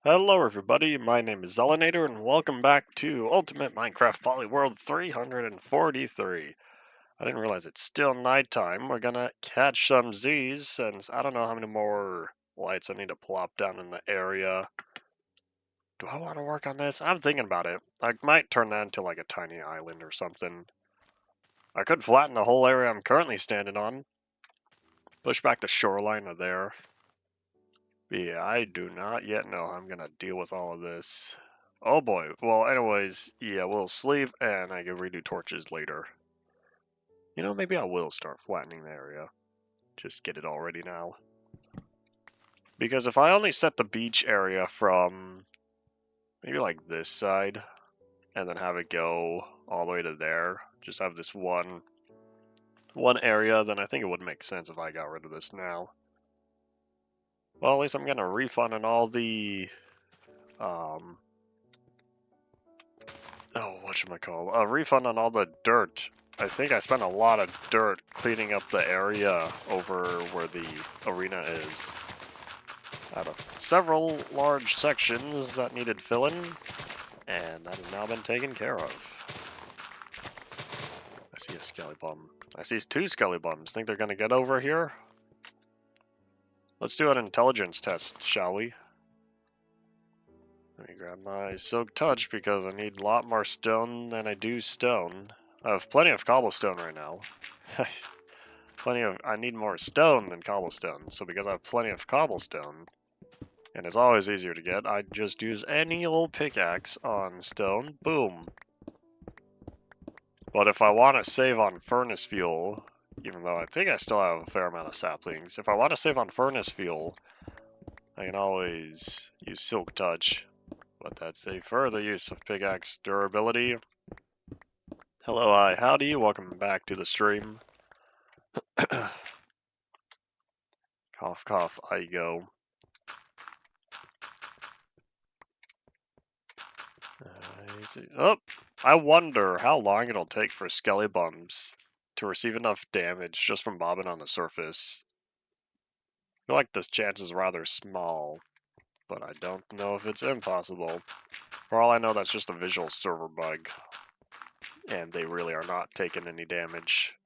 Hello everybody, my name is Zelinator and welcome back to Ultimate Minecraft Polyworld 343. I didn't realize it's still nighttime. We're gonna catch some Z's since I don't know how many more lights I need to plop down in the area. Do I want to work on this? I'm thinking about it. I might turn that into like a tiny island or something. I could flatten the whole area I'm currently standing on. Push back the shoreline of there. But yeah, I do not yet know how I'm gonna deal with all of this. Oh boy. Well, anyways, yeah, we'll sleep and I can redo torches later. You know, maybe I will start flattening the area. Just get it all ready now. Because if I only set the beach area from maybe like this side and then have it go all the way to there, just have this one area, then I think it would make sense if I got rid of this now. Well, at least I'm gonna refund on all the whatchamacall, a refund on all the dirt. I think I spent a lot of dirt cleaning up the area over where the arena is. Out of several large sections that needed filling, and that has now been taken care of. I see a skelly bum. I see two skelly bums. Think they're gonna get over here? Let's do an intelligence test, shall we? Let me grab my silk touch because I need a lot more stone than I do stone. I have plenty of cobblestone right now. I need more stone than cobblestone, so because I have plenty of cobblestone, and it's always easier to get, I just use any old pickaxe on stone, boom. But if I want to save on furnace fuel, even though I think I still have a fair amount of saplings, if I want to save on furnace fuel, I can always use silk touch, but that's a further use of pickaxe durability. Hello, hi, howdy, welcome back to the stream. Cough, cough, I go. Oh, I wonder how long it'll take for skelly bums to receive enough damage just from bobbing on the surface. I feel like this chance is rather small, but I don't know if it's impossible. For all I know, that's just a visual server bug, and they really are not taking any damage.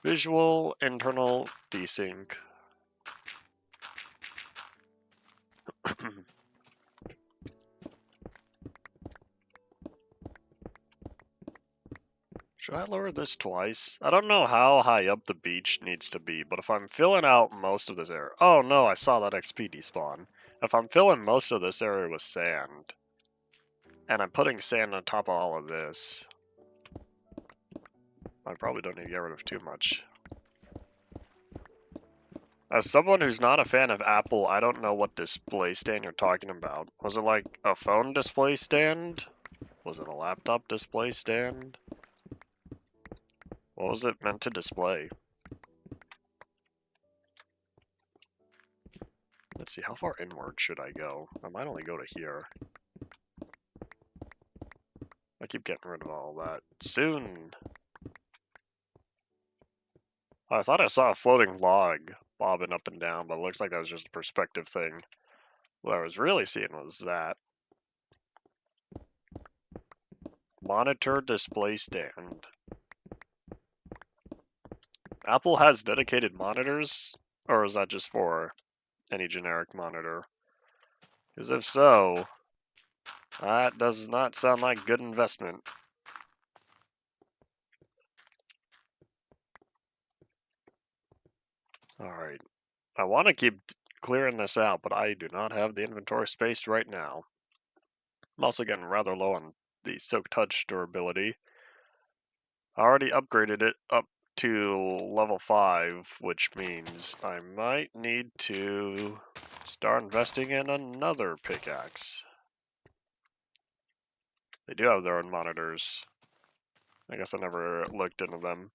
Visual internal desync. Should I lower this twice? I don't know how high up the beach needs to be, but if I'm filling out most of this area... Oh no, I saw that XP despawn. If I'm filling most of this area with sand, and I'm putting sand on top of all of this, I probably don't need to get rid of too much. As someone who's not a fan of Apple, I don't know what display stand you're talking about. Was it like a phone display stand? Was it a laptop display stand? What was it meant to display? Let's see, how far inward should I go? I might only go to here. I keep getting rid of all that. Soon! I thought I saw a floating log bobbing up and down, but it looks like that was just a perspective thing. What I was really seeing was that. Monitor display stand. Apple has dedicated monitors? Or is that just for any generic monitor? Because if so, that does not sound like good investment. Alright. I want to keep clearing this out, but I do not have the inventory space right now. I'm also getting rather low on the Silk Touch durability. I already upgraded it up to level 5, which means I might need to start investing in another pickaxe. They do have their own monitors. I guess I never looked into them.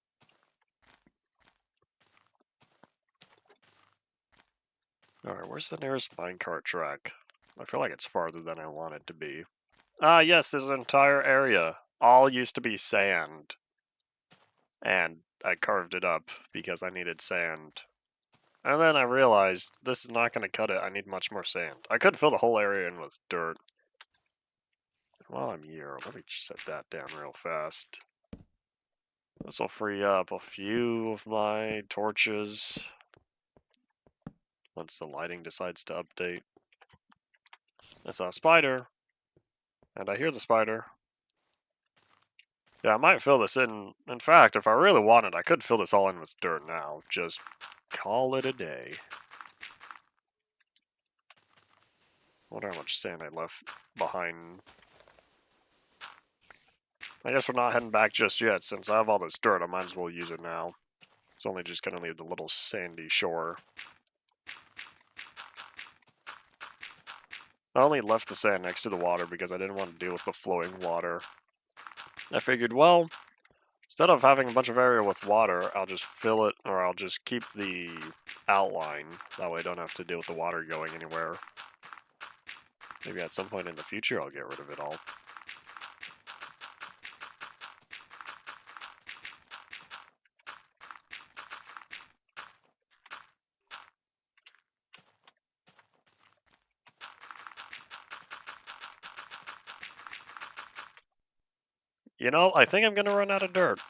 Alright, where's the nearest minecart track? I feel like it's farther than I want it to be. Ah, yes, this entire area. All used to be sand. And I carved it up because I needed sand. And then I realized this is not going to cut it. I need much more sand. I could fill the whole area in with dirt. While I'm here, let me just set that down real fast. This will free up a few of my torches once the lighting decides to update. I saw a spider, and I hear the spider. Yeah, I might fill this in. In fact, if I really wanted, I could fill this all in with dirt now. Just call it a day. Wonder how much sand I left behind. I guess we're not heading back just yet. Since I have all this dirt, I might as well use it now. It's only just going to leave the little sandy shore. I only left the sand next to the water because I didn't want to deal with the flowing water. I figured, well, instead of having a bunch of area with water, I'll just fill it, or I'll just keep the outline. That way I don't have to deal with the water going anywhere. Maybe at some point in the future I'll get rid of it all. You know, I think I'm going to run out of dirt.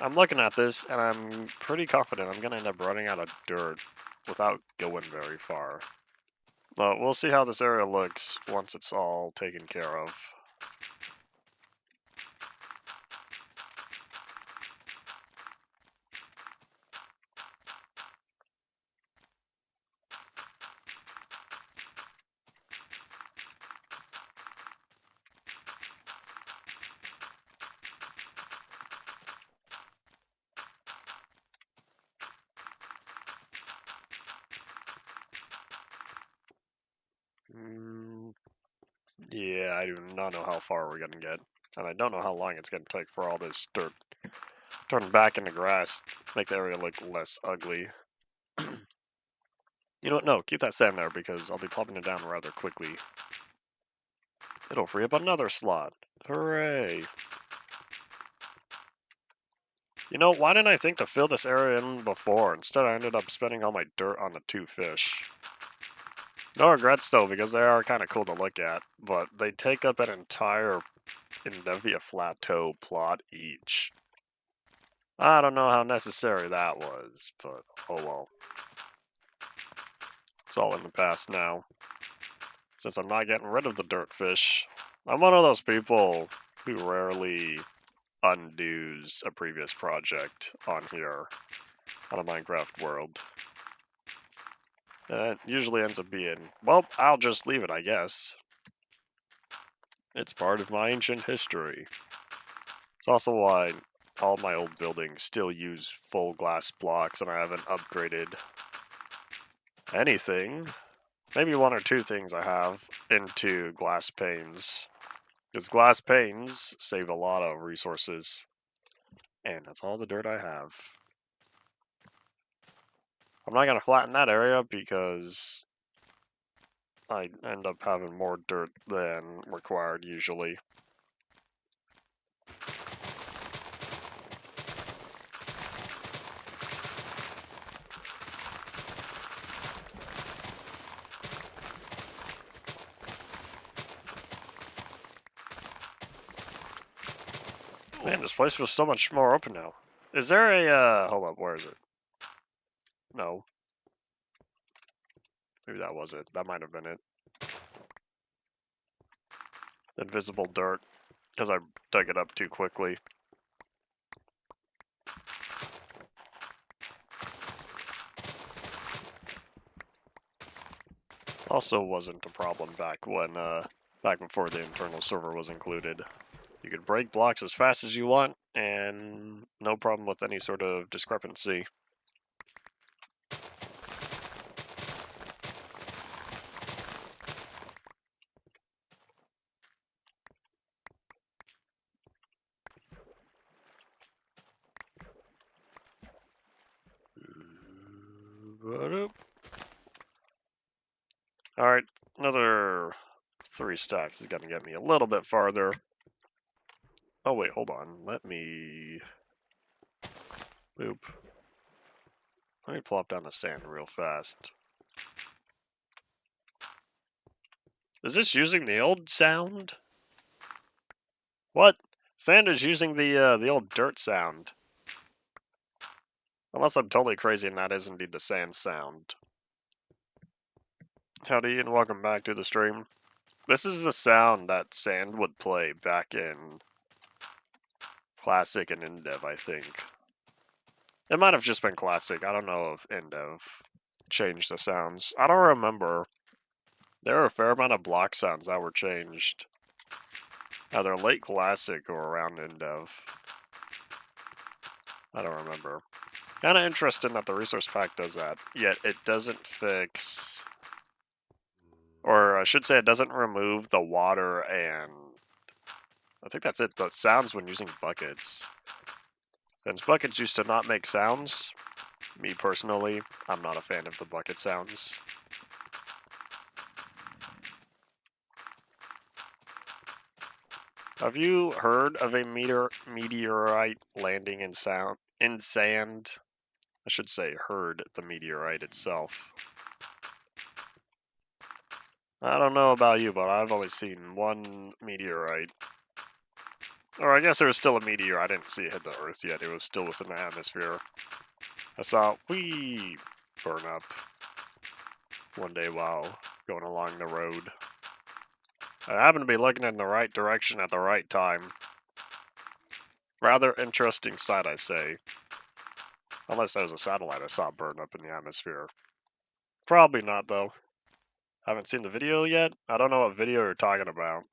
I'm looking at this, and I'm pretty confident I'm going to end up running out of dirt without going very far. But we'll see how this area looks once it's all taken care of. Yeah, I do not know how far we're gonna get, and I don't know how long it's gonna take for all this dirt turn back into grass, make the area look less ugly. You know what? No, keep that sand there because I'll be plopping it down rather quickly. It'll free up another slot. Hooray! You know, why didn't I think to fill this area in before? Instead, I ended up spending all my dirt on the 2 fish. No regrets though, because they are kind of cool to look at, but they take up an entire Indevia Plateau plot each. I don't know how necessary that was, but oh well. It's all in the past now. Since I'm not getting rid of the dirt fish, I'm one of those people who rarely undoes a previous project on here, on a Minecraft world. And it usually ends up being, well, I'll just leave it, I guess. It's part of my ancient history. It's also why all my old buildings still use full glass blocks and I haven't upgraded anything. Maybe 1 or 2 things I have into glass panes. Because glass panes save a lot of resources. And that's all the dirt I have. I'm not going to flatten that area because I end up having more dirt than required usually. Man, this place feels so much more open now. Is there a, hold up, where is it? No. Maybe that was it. That might have been it. Invisible dirt, because I dug it up too quickly. Also wasn't a problem back when, back before the internal server was included. You could break blocks as fast as you want, and no problem with any sort of discrepancy. Alright, another 3 stacks is going to get me a little bit farther. Oh wait, hold on. Let me... Boop. Let me plop down the sand real fast. Is this using the old sound? What? Sand is using the old dirt sound. Unless I'm totally crazy and that is indeed the sand sound. Howdy and welcome back to the stream. This is the sound that sand would play back in Classic and Indev, I think. It might have just been Classic. I don't know if Indev changed the sounds. I don't remember. There are a fair amount of block sounds that were changed. Either late Classic or around Indev. I don't remember. Kind of interesting that the resource pack does that, yet it doesn't fix, or I should say it doesn't remove the water and I think that's it, the sounds when using buckets. Since buckets used to not make sounds, me personally, I'm not a fan of the bucket sounds. Have you heard of a meteorite landing in sand? I should say heard the meteorite itself. I don't know about you, but I've only seen one meteorite. Or I guess there was still a meteor. I didn't see it hit the Earth yet. It was still within the atmosphere. I saw it burn up one day while going along the road. I happened to be looking in the right direction at the right time. Rather interesting sight, I say. Unless that was a satellite I saw burn up in the atmosphere. Probably not, though. Haven't seen the video yet? I don't know what video you're talking about.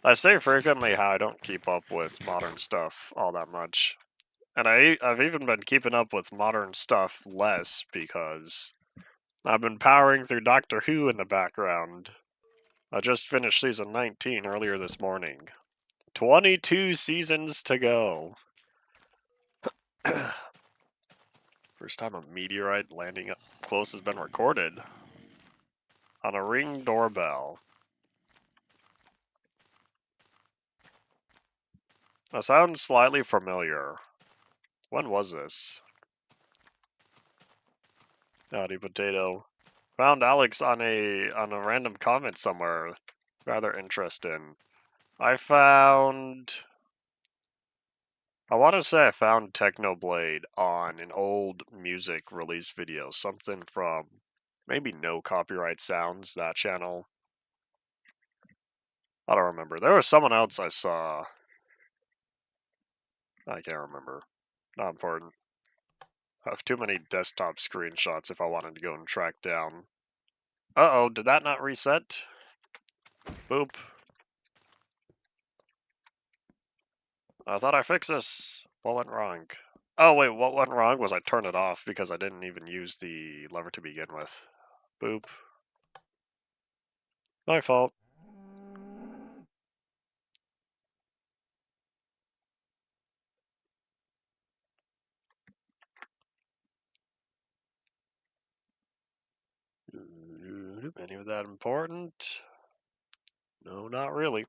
I say frequently how I don't keep up with modern stuff all that much. And I've even been keeping up with modern stuff less because I've been powering through Doctor Who in the background. I just finished season 19 earlier this morning. 22 seasons to go. First time a meteorite landing up close has been recorded. On a Ring doorbell. That sounds slightly familiar. When was this? Howdy potato. Found Alex on a random comment somewhere. Rather interesting. I want to say I found Technoblade on an old music release video. Something from maybe No Copyright Sounds, that channel. I don't remember. There was someone else I saw. I can't remember. Not important. I have too many desktop screenshots if I wanted to go and track down. Uh-oh, did that not reset? Boop. I thought I fixed this. What went wrong? Oh wait, what went wrong was I turned it off because I didn't even use the lever to begin with. Boop. My fault. Any of that important? No, not really.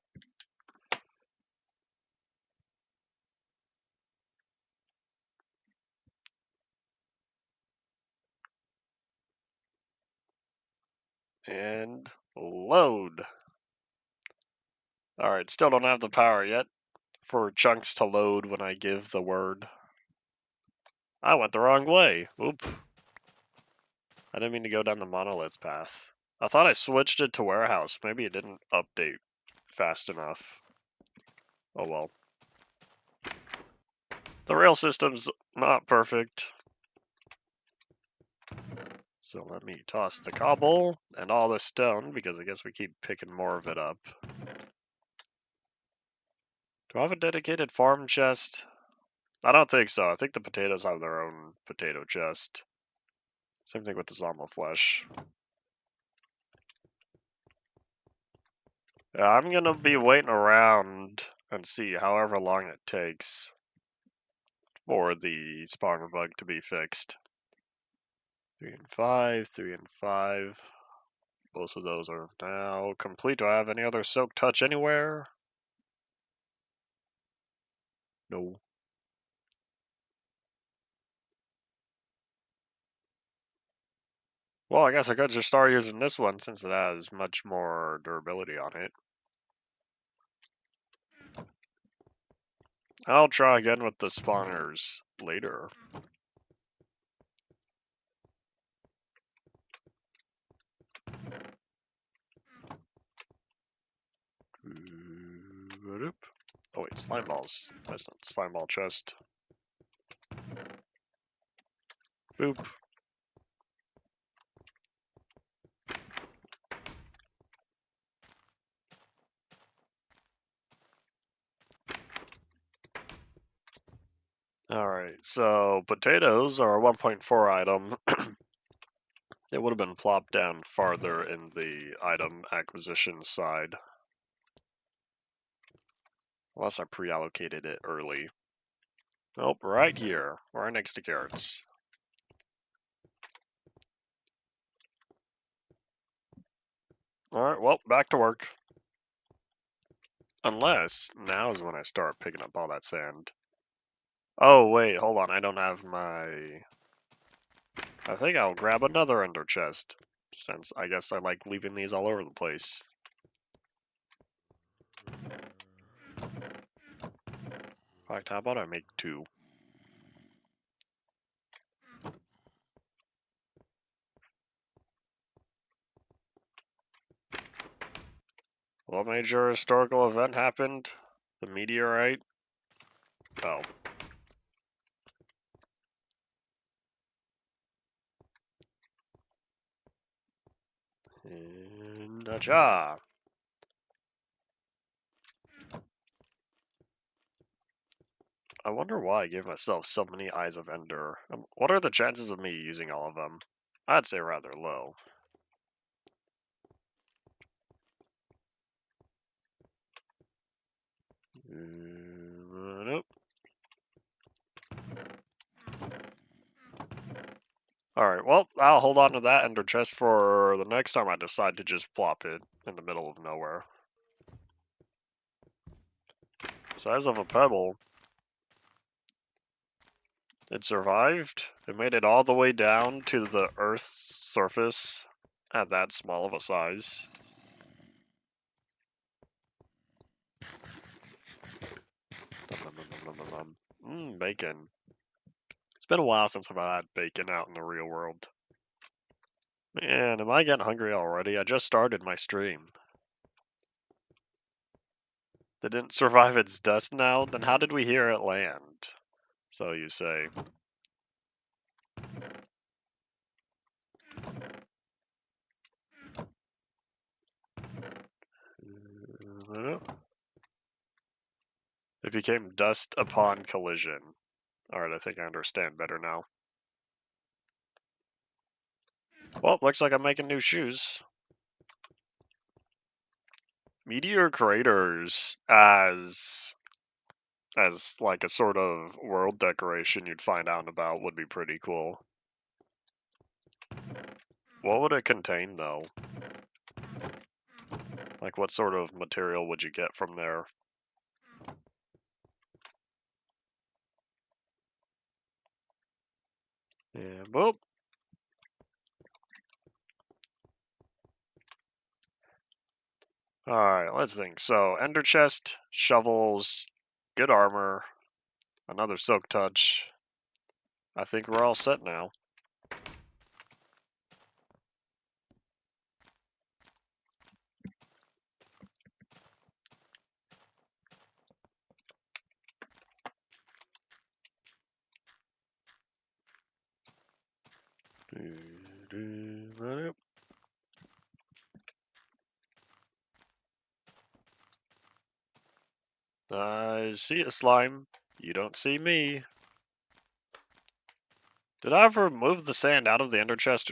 And load. Alright, still don't have the power yet for chunks to load when I give the word. I went the wrong way. Oop. I didn't mean to go down the monoliths path. I thought I switched it to warehouse. Maybe it didn't update fast enough. Oh well. The rail system's not perfect. So let me toss the cobble and all the stone because I guess we keep picking more of it up. Do I have a dedicated farm chest? I don't think so. I think the potatoes have their own potato chest. Same thing with the Zama flesh. Yeah, I'm gonna be waiting around and see however long it takes for the spawner bug to be fixed. 3 and 5, 3 and 5. Both of those are now complete. Do I have any other soak touch anywhere? No. Well, I guess I could just start using this one since it has much more durability on it. I'll try again with the spawners later. Oh wait, slime balls. That's not the slime ball chest. Boop. Alright, so potatoes are a 1.4 item. It would have been plopped down farther in the item acquisition side. Unless I pre-allocated it early. Nope, right here, right next to carrots. Alright, well, back to work. Unless, now is when I start picking up all that sand. Oh, wait, hold on, I don't have my... I think I'll grab another ender chest, since I guess I like leaving these all over the place. In fact, how about I make 2? What major historical event happened? The meteorite? Oh. And acha! I wonder why I gave myself so many Eyes of Ender. What are the chances of me using all of them? I'd say rather low. Nope. Alright, well, I'll hold on to that ender chest for the next time I decide to just plop it in the middle of nowhere. Size of a pebble. It survived. It made it all the way down to the Earth's surface at that small of a size. Bacon. It's been a while since I've had bacon out in the real world. Man, am I getting hungry already? I just started my stream. They didn't survive its dust now? Then how did we hear it land? So you say. It became dust upon collision. Alright, I think I understand better now. Well, looks like I'm making new shoes. Meteor craters as like a sort of world decoration you'd find out about would be pretty cool. What would it contain though? Like what sort of material would you get from there? Yeah, boop. Alright, let's think. So, ender chest, shovels, good armor, another silk touch. I think we're all set now. I see a slime. You don't see me. Did I ever move the sand out of the ender chest?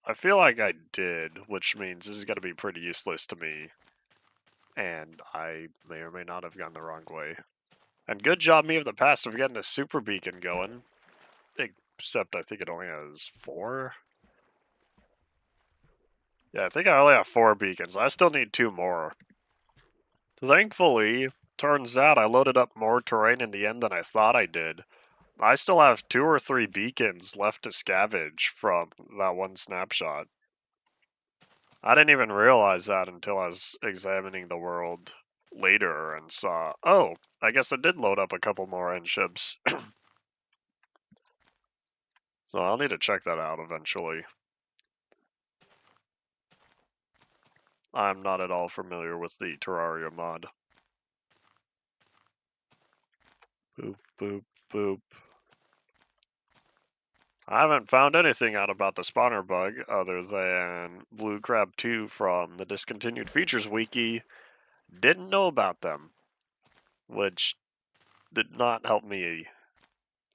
I feel like I did, which means this is going to be pretty useless to me. And I may or may not have gone the wrong way. And good job me of the past of getting this super beacon going. Except I think it only has 4. Yeah, I think I only have 4 beacons. I still need 2 more. Thankfully, turns out I loaded up more terrain in the end than I thought I did. I still have 2 or 3 beacons left to scavenge from that one snapshot. I didn't even realize that until I was examining the world later and saw, oh, I guess I did load up a couple more end ships. So I'll need to check that out eventually. I'm not at all familiar with the Terraria mod. Boop, boop, boop. I haven't found anything out about the spawner bug other than Blue Crab 2 from the Discontinued Features Wiki. Didn't know about them, which did not help me,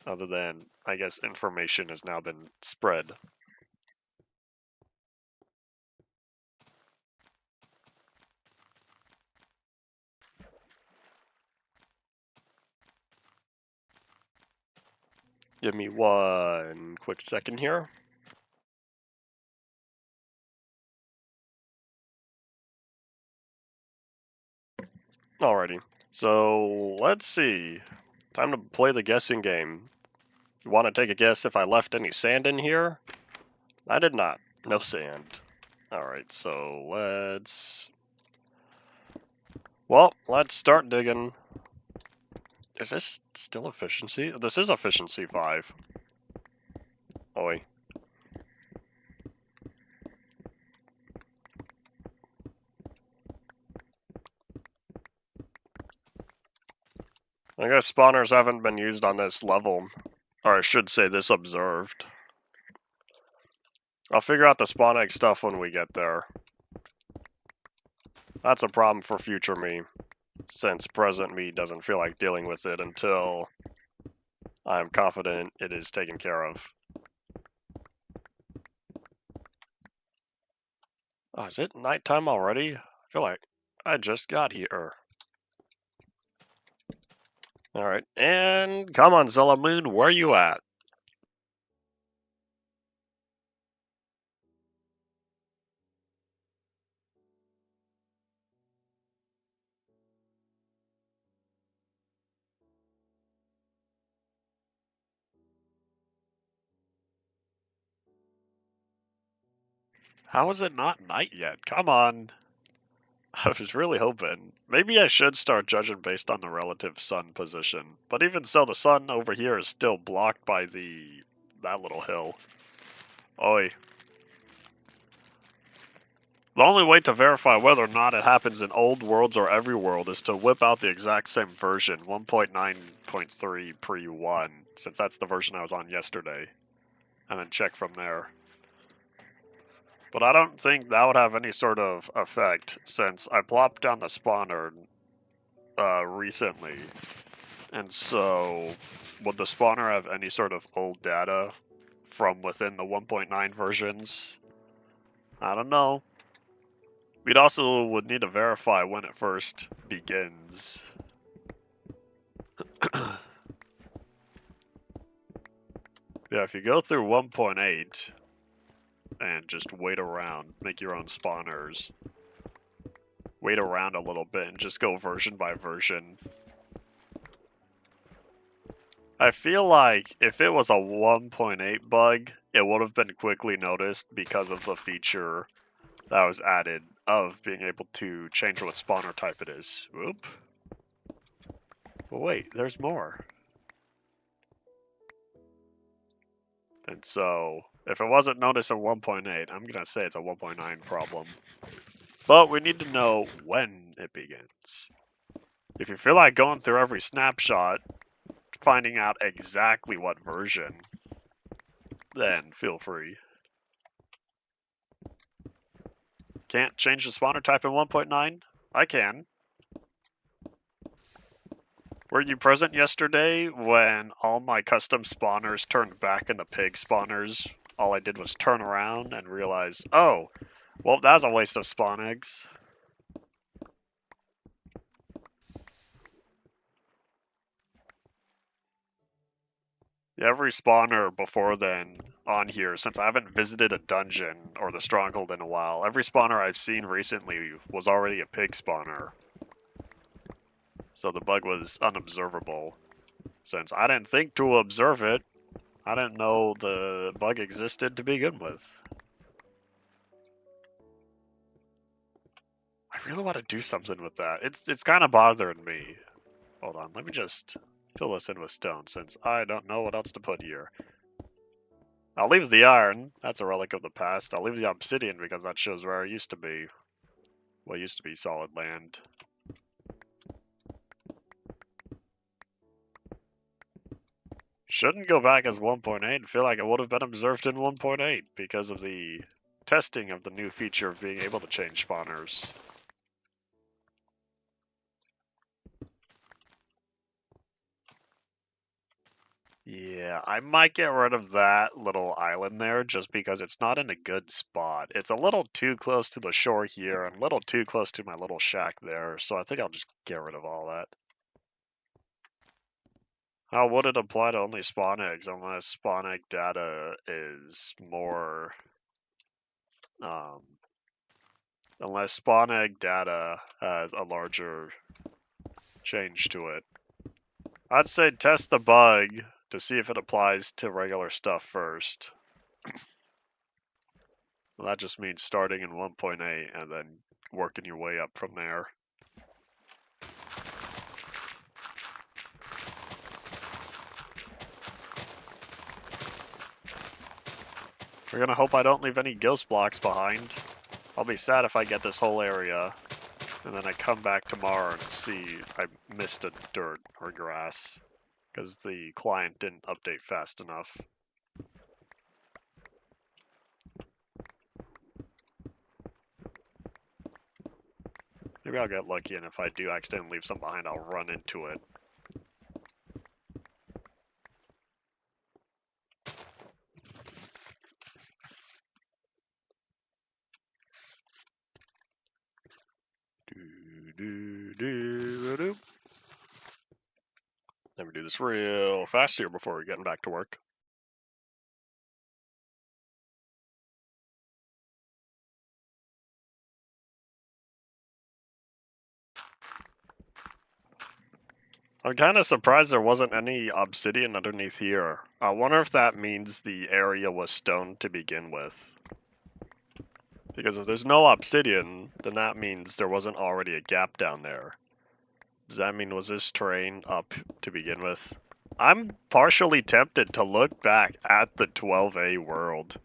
other than, I guess, information has now been spread. Give me one quick second here. Alrighty, so let's see. Time to play the guessing game. You want to take a guess if I left any sand in here? I did not. No sand. Alright, so let's start digging. Is this still efficiency? This is efficiency 5. Oi. I guess spawners haven't been used on this level. Or I should say this observed. I'll figure out the spawn egg stuff when we get there. That's a problem for future me, since present me doesn't feel like dealing with it until I'm confident it is taken care of. Oh, is it nighttime already? I feel like I just got here. Alright, and come on, Zella Moon, where you at? How is it not night yet? Come on. I was really hoping. Maybe I should start judging based on the relative sun position. But even so, the sun over here is still blocked by that little hill. Oi. The only way to verify whether or not it happens in old worlds or every world is to whip out the exact same version, 1.9.3 pre-1, since that's the version I was on yesterday, and then check from there. But I don't think that would have any sort of effect, since I plopped down the spawner recently, and so would the spawner have any sort of old data from within the 1.9 versions? I don't know. We'd also would need to verify when it first begins. Yeah, if you go through 1.8 and just wait around, make your own spawners, wait around a little bit and just go version by version. I feel like if it was a 1.8 bug, it would have been quickly noticed because of the feature that was added of being able to change what spawner type it is. Whoop. But wait, there's more. And so, if it wasn't noticed in 1.8, I'm going to say it's a 1.9 problem. But we need to know when it begins. If you feel like going through every snapshot, finding out exactly what version, then feel free. Can't change the spawner type in 1.9? I can. Were you present yesterday when all my custom spawners turned back into pig spawners? All I did was turn around and realize, oh, well, that was a waste of spawn eggs. Every spawner before then on here, since I haven't visited a dungeon or the stronghold in a while, every spawner I've seen recently was already a pig spawner. So the bug was unobservable. since I didn't think to observe it. I didn't know the bug existed to begin with. I really want to do something with that. It's kind of bothering me. Hold on, let me just fill this in with stone since I don't know what else to put here. I'll leave the iron. That's a relic of the past. I'll leave the obsidian because that shows where I used to be. What used to be solid land. Shouldn't go back as 1.8. Feel like it would have been observed in 1.8 because of the testing of the new feature of being able to change spawners. Yeah, I might get rid of that little island there just because it's not in a good spot. It's a little too close to the shore here and a little too close to my little shack there, so I think I'll just get rid of all that. How would it apply to only spawn eggs unless spawn egg data is more, um, unless spawn egg data has a larger change to it? I'd say test the bug to see if it applies to regular stuff first. That just means starting in 1.8 and then working your way up from there. We're gonna hope I don't leave any ghost blocks behind. I'll be sad if I get this whole area and then I come back tomorrow and see I missed a dirt or grass because the client didn't update fast enough. Maybe I'll get lucky, and if I do accidentally leave some behind, I'll run into it. Let me do this real fast here before we're getting back to work. I'm kind of surprised there wasn't any obsidian underneath here. I wonder if that means the area was stone to begin with. Because if there's no obsidian, then that means there wasn't already a gap down there. Does that mean was this terrain up to begin with? I'm partially tempted to look back at the 12A world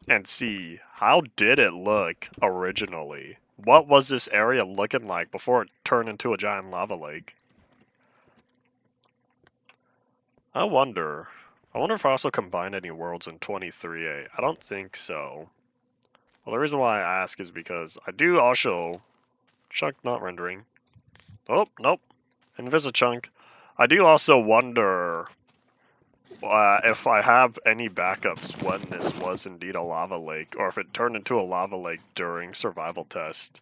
and see how did it look originally? What was this area looking like before it turned into a giant lava lake? I wonder if I also combined any worlds in 23A. I don't think so. Well, the reason why I ask is because I do also chunk not rendering. Oh, nope. Chunk. I do also wonder if I have any backups when this was indeed a lava lake, or if it turned into a lava lake during survival test.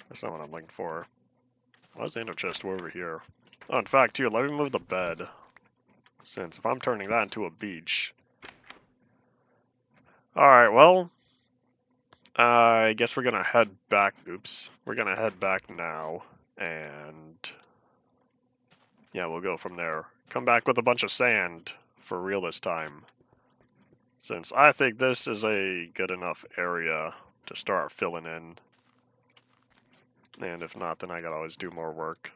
That's not what I'm looking for. Why's the ender chest over here? Oh, in fact, here, let me move the bed. Since if I'm turning that into a beach. Alright, well, I guess we're gonna head back. Oops. We're gonna head back now. And yeah, we'll go from there. Come back with a bunch of sand for real this time. Since I think this is a good enough area to start filling in. And if not, then I gotta always do more work.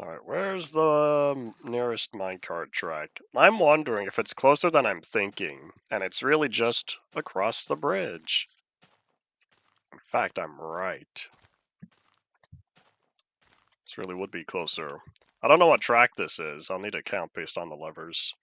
Alright, where's the nearest minecart track? I'm wondering if it's closer than I'm thinking, and it's really just across the bridge. In fact, I'm right. This really would be closer. I don't know what track this is. I'll need to count based on the levers.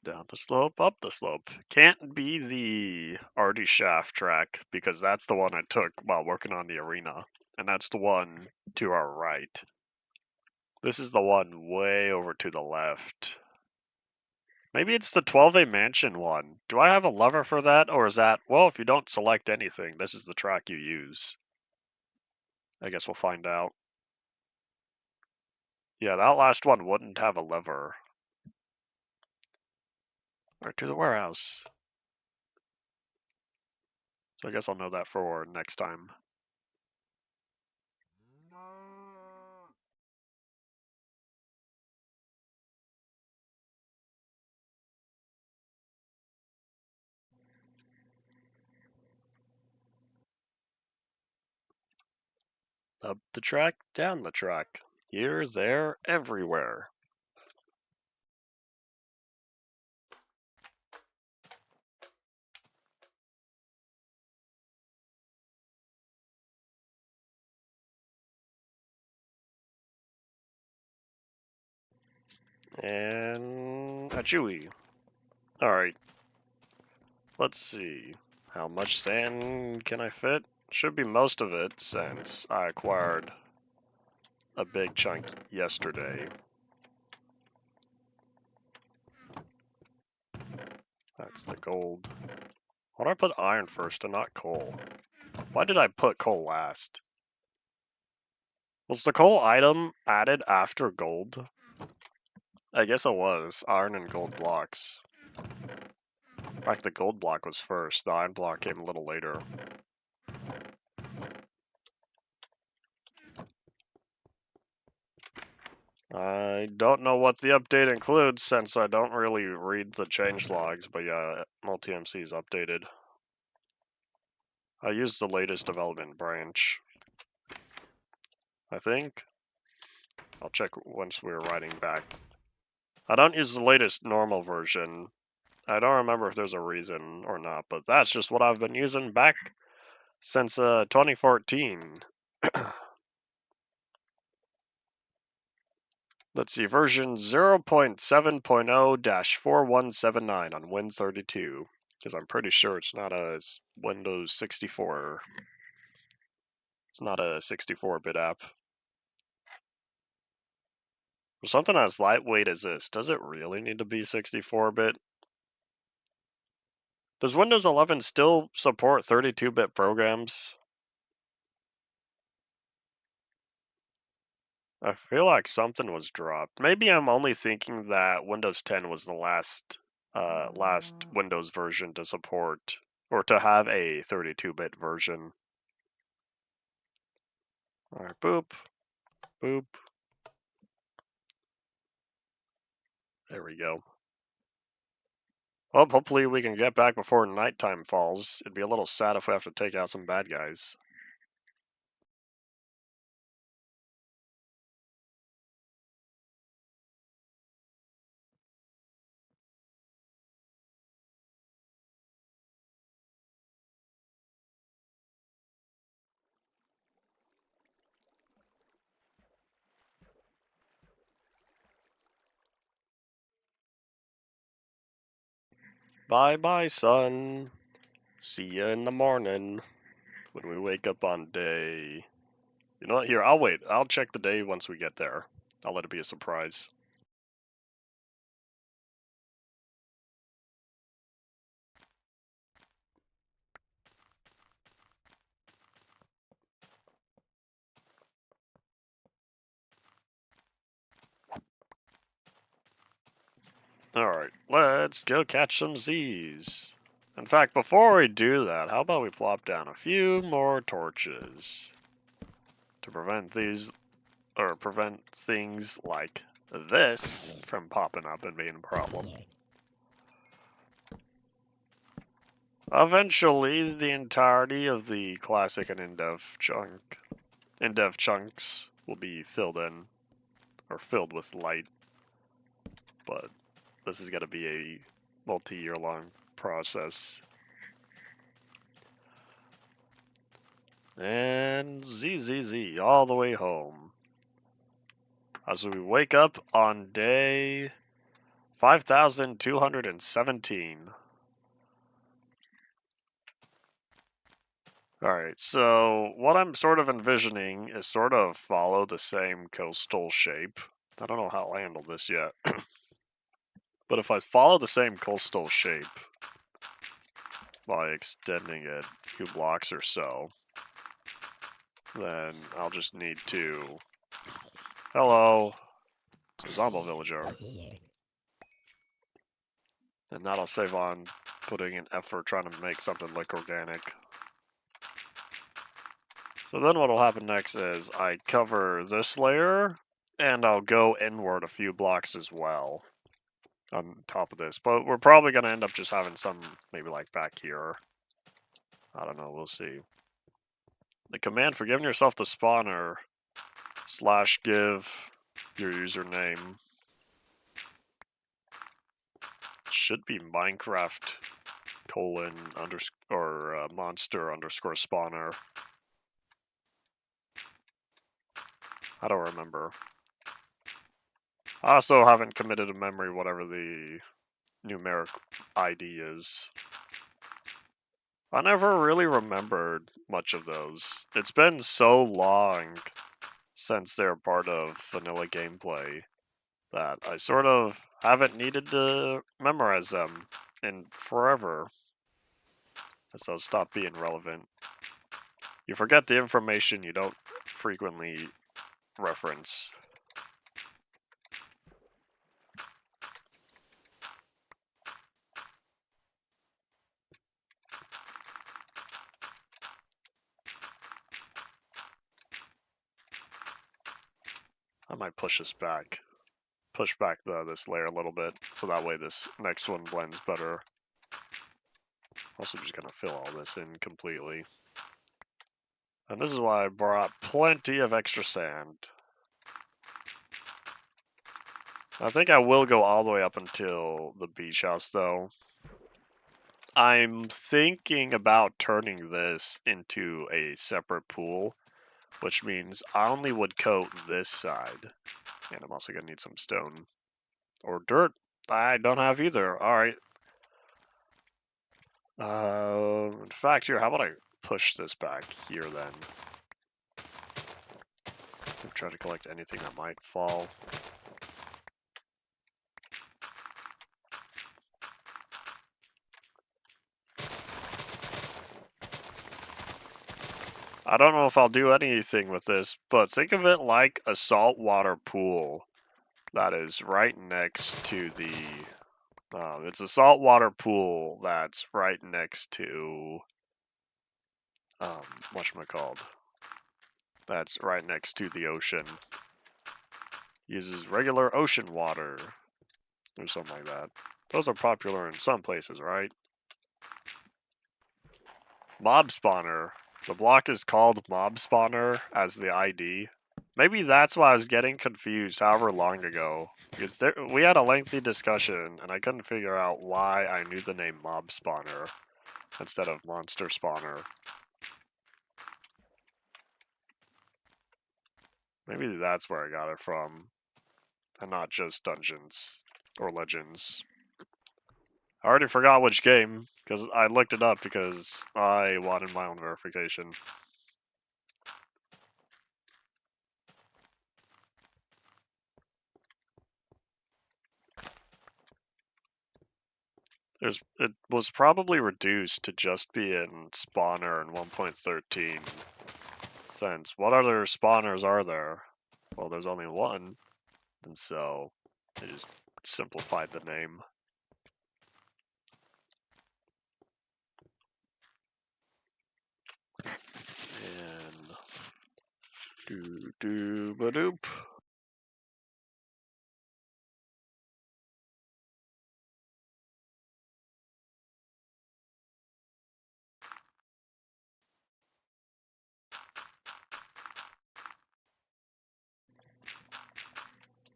Down the slope, up the slope. Can't be the Artie Shaft track because that's the one I took while working on the arena. And that's the one to our right. This is the one way over to the left. Maybe it's the 12A Mansion one. Do I have a lever for that, or is that, well, if you don't select anything, this is the track you use? I guess we'll find out. Yeah, that last one wouldn't have a lever. Or to the warehouse. So I guess I'll know that for next time. Up the track, down the track. Here, there, everywhere. And a Chewy. Alright, let's see. How much sand can I fit? Should be most of it since I acquired a big chunk yesterday. That's the gold. Why did I put iron first and not coal? Why did I put coal last? Was the coal item added after gold? I guess it was. Iron and gold blocks. In fact, the gold block was first. The iron block came a little later. I don't know what the update includes since I don't really read the change logs, but yeah, multi-MC is updated. I used the latest development branch. I think. I'll check once we're writing back. I don't use the latest normal version. I don't remember if there's a reason or not, but that's just what I've been using back since 2014. Let's see, version 0.7.0-4179 on Win32, because I'm pretty sure it's not a Windows 64. It's not a 64-bit app. For something as lightweight as this, does it really need to be 64-bit? Does Windows 11 still support 32-bit programs? I feel like something was dropped. Maybe I'm only thinking that Windows 10 was the last Windows version to support or to have a 32-bit version. All right, boop, boop. There we go. Well, hopefully we can get back before nighttime falls. It'd be a little sad if we have to take out some bad guys. Bye-bye, sun. See you in the morning when we wake up on day. You know what? Here, I'll wait. I'll check the day once we get there. I'll let it be a surprise. Alright, let's go catch some Z's. In fact, before we do that, how about we plop down a few more torches to prevent things like this from popping up and being a problem. Eventually, the entirety of the classic and in-dev chunks will be filled in, or filled with light, but this is going to be a multi-year long process. And ZZZ all the way home. As we wake up on day 5,217. Alright, so what I'm sort of envisioning is sort of follow the same coastal shape. I don't know how I'll handle this yet. But if I follow the same coastal shape by extending it a few blocks or so, then I'll just need to... Hello, it's a zombie villager. And that'll save on putting in effort trying to make something look organic. So then what'll happen next is I cover this layer, and I'll go inward a few blocks as well on top of this. But we're probably going to end up just having some, maybe like back here. I don't know, we'll see. The command for giving yourself the spawner / give your username should be Minecraft : monster _ spawner. I don't remember. I also haven't committed to memory whatever the numeric ID is. I never really remembered much of those. It's been so long since they're part of vanilla gameplay that I sort of haven't needed to memorize them in forever. So stop being relevant. You forget the information you don't frequently reference. I might push this back. Push back this layer a little bit, so that way this next one blends better. Also just gonna fill all this in completely. And this is why I brought plenty of extra sand. I think I will go all the way up until the beach house though. I'm thinking about turning this into a separate pool, which means I only would coat this side. And I'm also gonna need some stone. Or dirt. I don't have either. Alright. In fact, here, how about I push this back here then? I'm trying to collect anything that might fall. I don't know if I'll do anything with this, but think of it like a saltwater pool that is right next to the... it's a saltwater pool that's right next to... whatchamacalled? That's right next to the ocean. Uses regular ocean water, or something like that. Those are popular in some places, right? Mob spawner. The block is called mob spawner as the ID. Maybe that's why I was getting confused however long ago. Because we had a lengthy discussion and I couldn't figure out why I knew the name mob spawner instead of monster spawner. Maybe that's where I got it from. And not just Dungeons or Legends. I already forgot which game, because I looked it up because I wanted my own verification. It was probably reduced to just be in spawner in 1.13. Since what other spawners are there? Well, there's only one, and so they just simplified the name. And do-do-ba-doop.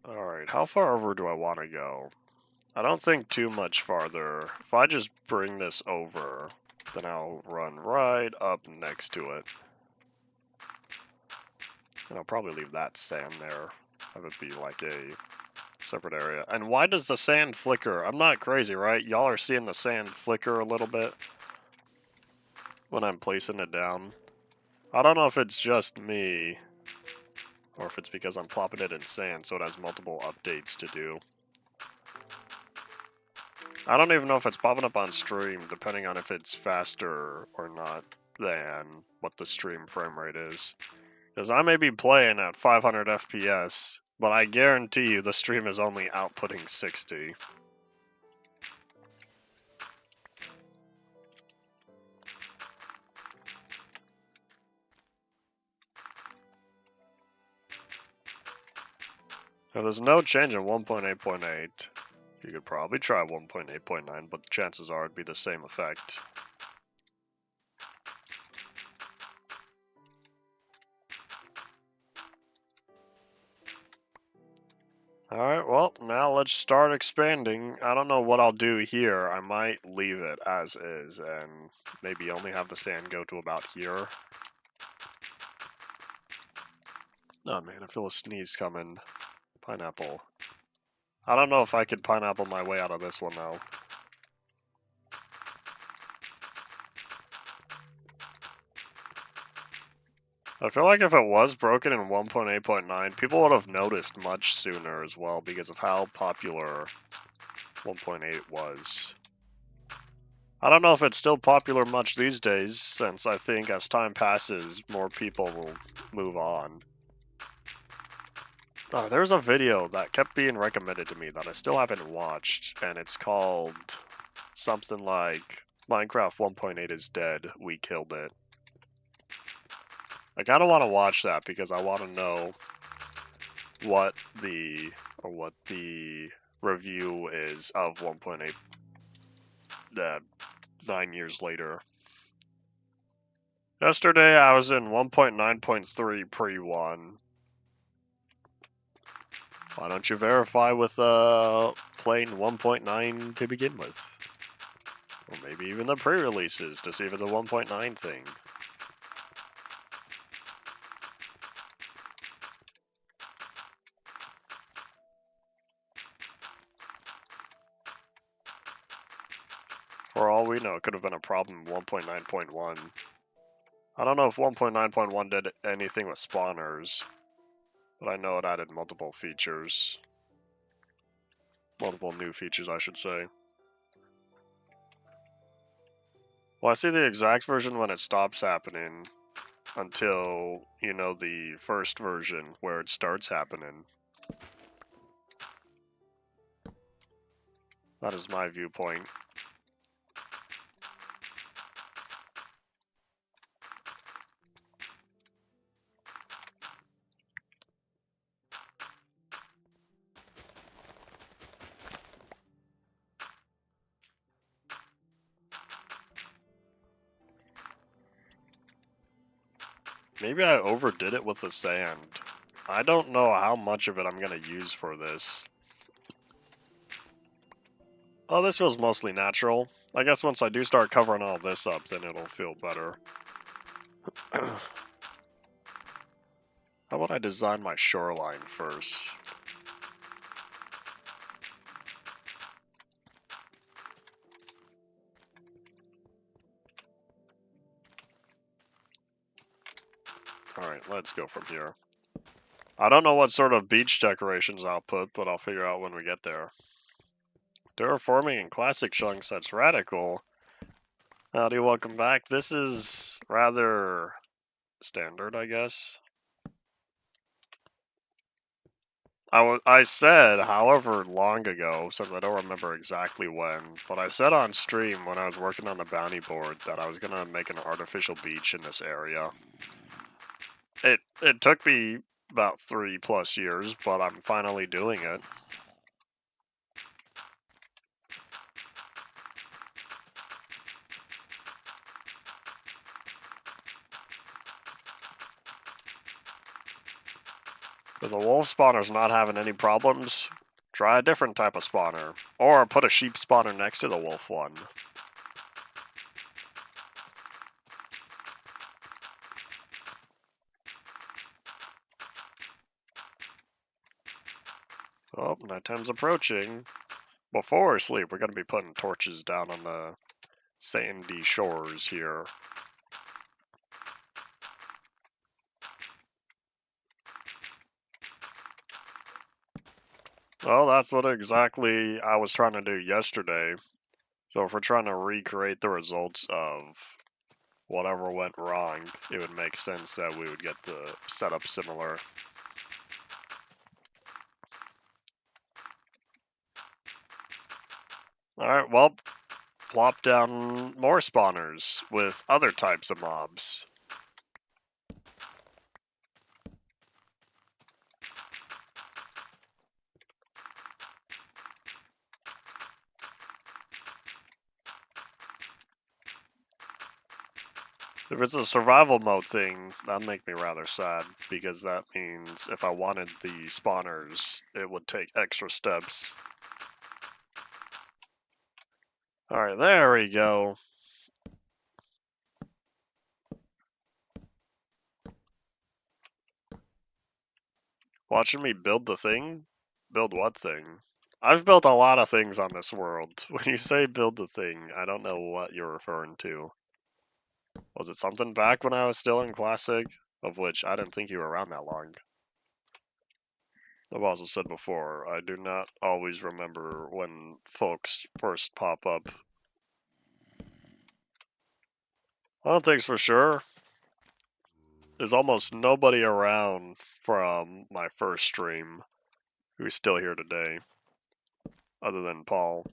Alright, how far over do I want to go? I don't think too much farther. If I just bring this over, then I'll run right up next to it. And I'll probably leave that sand there. That would be like a separate area. And why does the sand flicker? I'm not crazy, right? Y'all are seeing the sand flicker a little bit when I'm placing it down. I don't know if it's just me, or if it's because I'm plopping it in sand so it has multiple updates to do. I don't even know if it's popping up on stream, depending on if it's faster or not than what the stream frame rate is. Because I may be playing at 500 FPS, but I guarantee you the stream is only outputting 60. Now, there's no change in 1.8.8. You could probably try 1.8.9, but chances are it'd be the same effect. Alright, well, now let's start expanding. I don't know what I'll do here. I might leave it as is and maybe only have the sand go to about here. Oh man, I feel a sneeze coming. Pineapple. I don't know if I could pineapple my way out of this one though. I feel like if it was broken in 1.8.9, people would have noticed much sooner as well because of how popular 1.8 was. I don't know if it's still popular much these days, since I think as time passes, more people will move on. Oh, there's a video that kept being recommended to me that I still haven't watched, and it's called something like Minecraft 1.8 is dead, we killed it. I kind of want to watch that because I want to know what the review is of 1.8 9 years later. Yesterday I was in 1.9.3 pre-1. Why don't you verify with playing 1.9 to begin with? Or maybe even the pre-releases to see if it's a 1.9 thing. For all we know, it could have been a problem in 1.9.1. I don't know if 1.9.1 did anything with spawners, but I know it added multiple features. Multiple new features, I should say. Well, I see the exact version when it stops happening until, you know, the first version where it starts happening. That is my viewpoint. Maybe I overdid it with the sand. I don't know how much of it I'm going to use for this. Oh, this feels mostly natural. I guess once I do start covering all this up, then it'll feel better. How about I design my shoreline first? Alright, let's go from here. I don't know what sort of beach decorations I'll put, but I'll figure out when we get there. Terraforming in classic chunks, that's radical. Howdy, welcome back. This is rather standard, I guess. I said, however long ago, since I don't remember exactly when, but I said on stream when I was working on the bounty board that I was going to make an artificial beach in this area. It took me about 3+ years, but I'm finally doing it. With the wolf spawners not having any problems, try a different type of spawner, or put a sheep spawner next to the wolf one. Oh, nighttime's approaching. Before sleep, we're going to be putting torches down on the sandy shores here. Well, that's what exactly I was trying to do yesterday. So if we're trying to recreate the results of whatever went wrong, it would make sense that we would get the setup similar. Alright, well, plop down more spawners with other types of mobs. If it's a survival mode thing, that'd make me rather sad, because that means if I wanted the spawners, it would take extra steps. Alright, there we go. Watching me build the thing? Build what thing? I've built a lot of things on this world. When you say build the thing, I don't know what you're referring to. Was it something back when I was still in Classic? Of which I didn't think you were around that long. I've also said before, I do not always remember when folks first pop up. One thing's for sure, there's almost nobody around from my first stream who's still here today, other than Paul.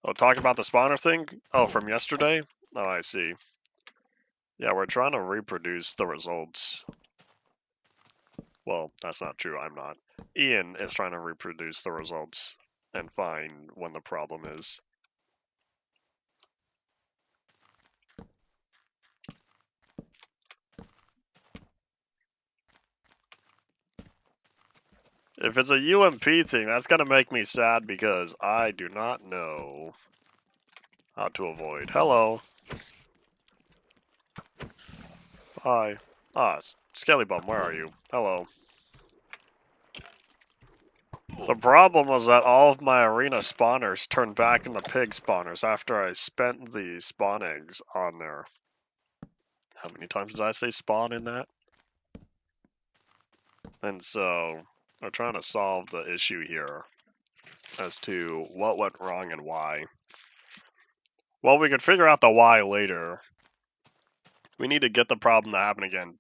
Oh, talking about the spawner thing? Oh, from yesterday? Oh, I see. Yeah, we're trying to reproduce the results. Well, that's not true, I'm not. Ian is trying to reproduce the results and find when the problem is. If it's a UMP thing, that's gonna make me sad because I do not know how to avoid. Hello. Hi. Ah, Skellybum, where are you? Hello. The problem was that all of my arena spawners turned back into pig spawners after I spent the spawn eggs on there. How many times did I say spawn in that? And so, we're trying to solve the issue here as to what went wrong and why. Well, we could figure out the why later. We need to get the problem to happen again.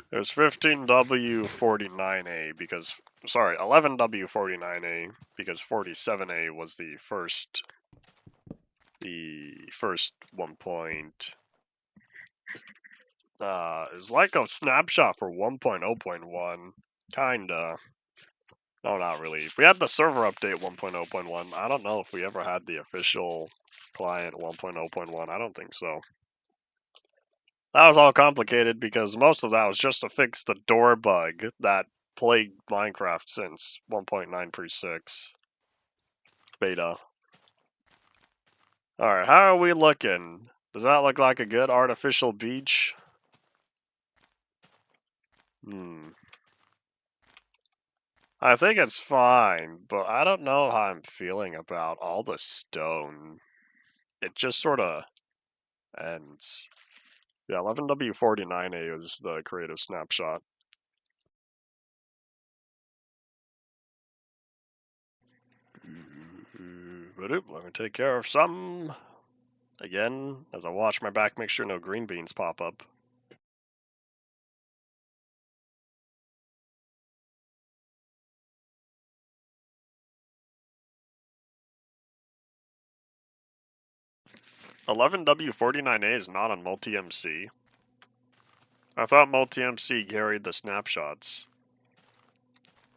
There's 15W49A because, sorry, 11W49A because 47A was the first one point. It's like a snapshot for 1.0.1, kinda. No, not really. We had the server update 1.0.1. I don't know if we ever had the official client 1.0.1. I don't think so. That was all complicated because most of that was just to fix the door bug that plagued Minecraft since 1.936 beta. Alright, how are we looking? Does that look like a good artificial beach? I think it's fine, but I don't know how I'm feeling about all the stone. It just sort of ends. Yeah, 11W49A is the creative snapshot. Let me take care of some. Again, as I watch my back, make sure no green beans pop up. (11W49A is not on multi-MC. I thought multi-MC carried the snapshots.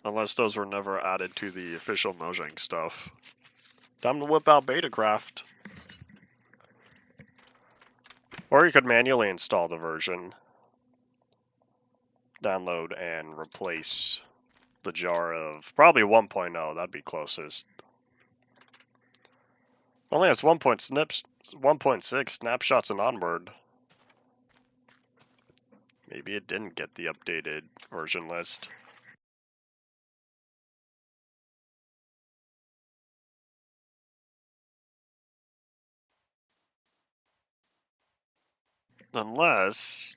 Unless those were never added to the official Mojang stuff. Time to whip out Betacraft. Or you could manually install the version. Download and replace the jar of probably 1.0, that'd be closest. Only has 1.6 snapshots and onward. Maybe it didn't get the updated version list. Unless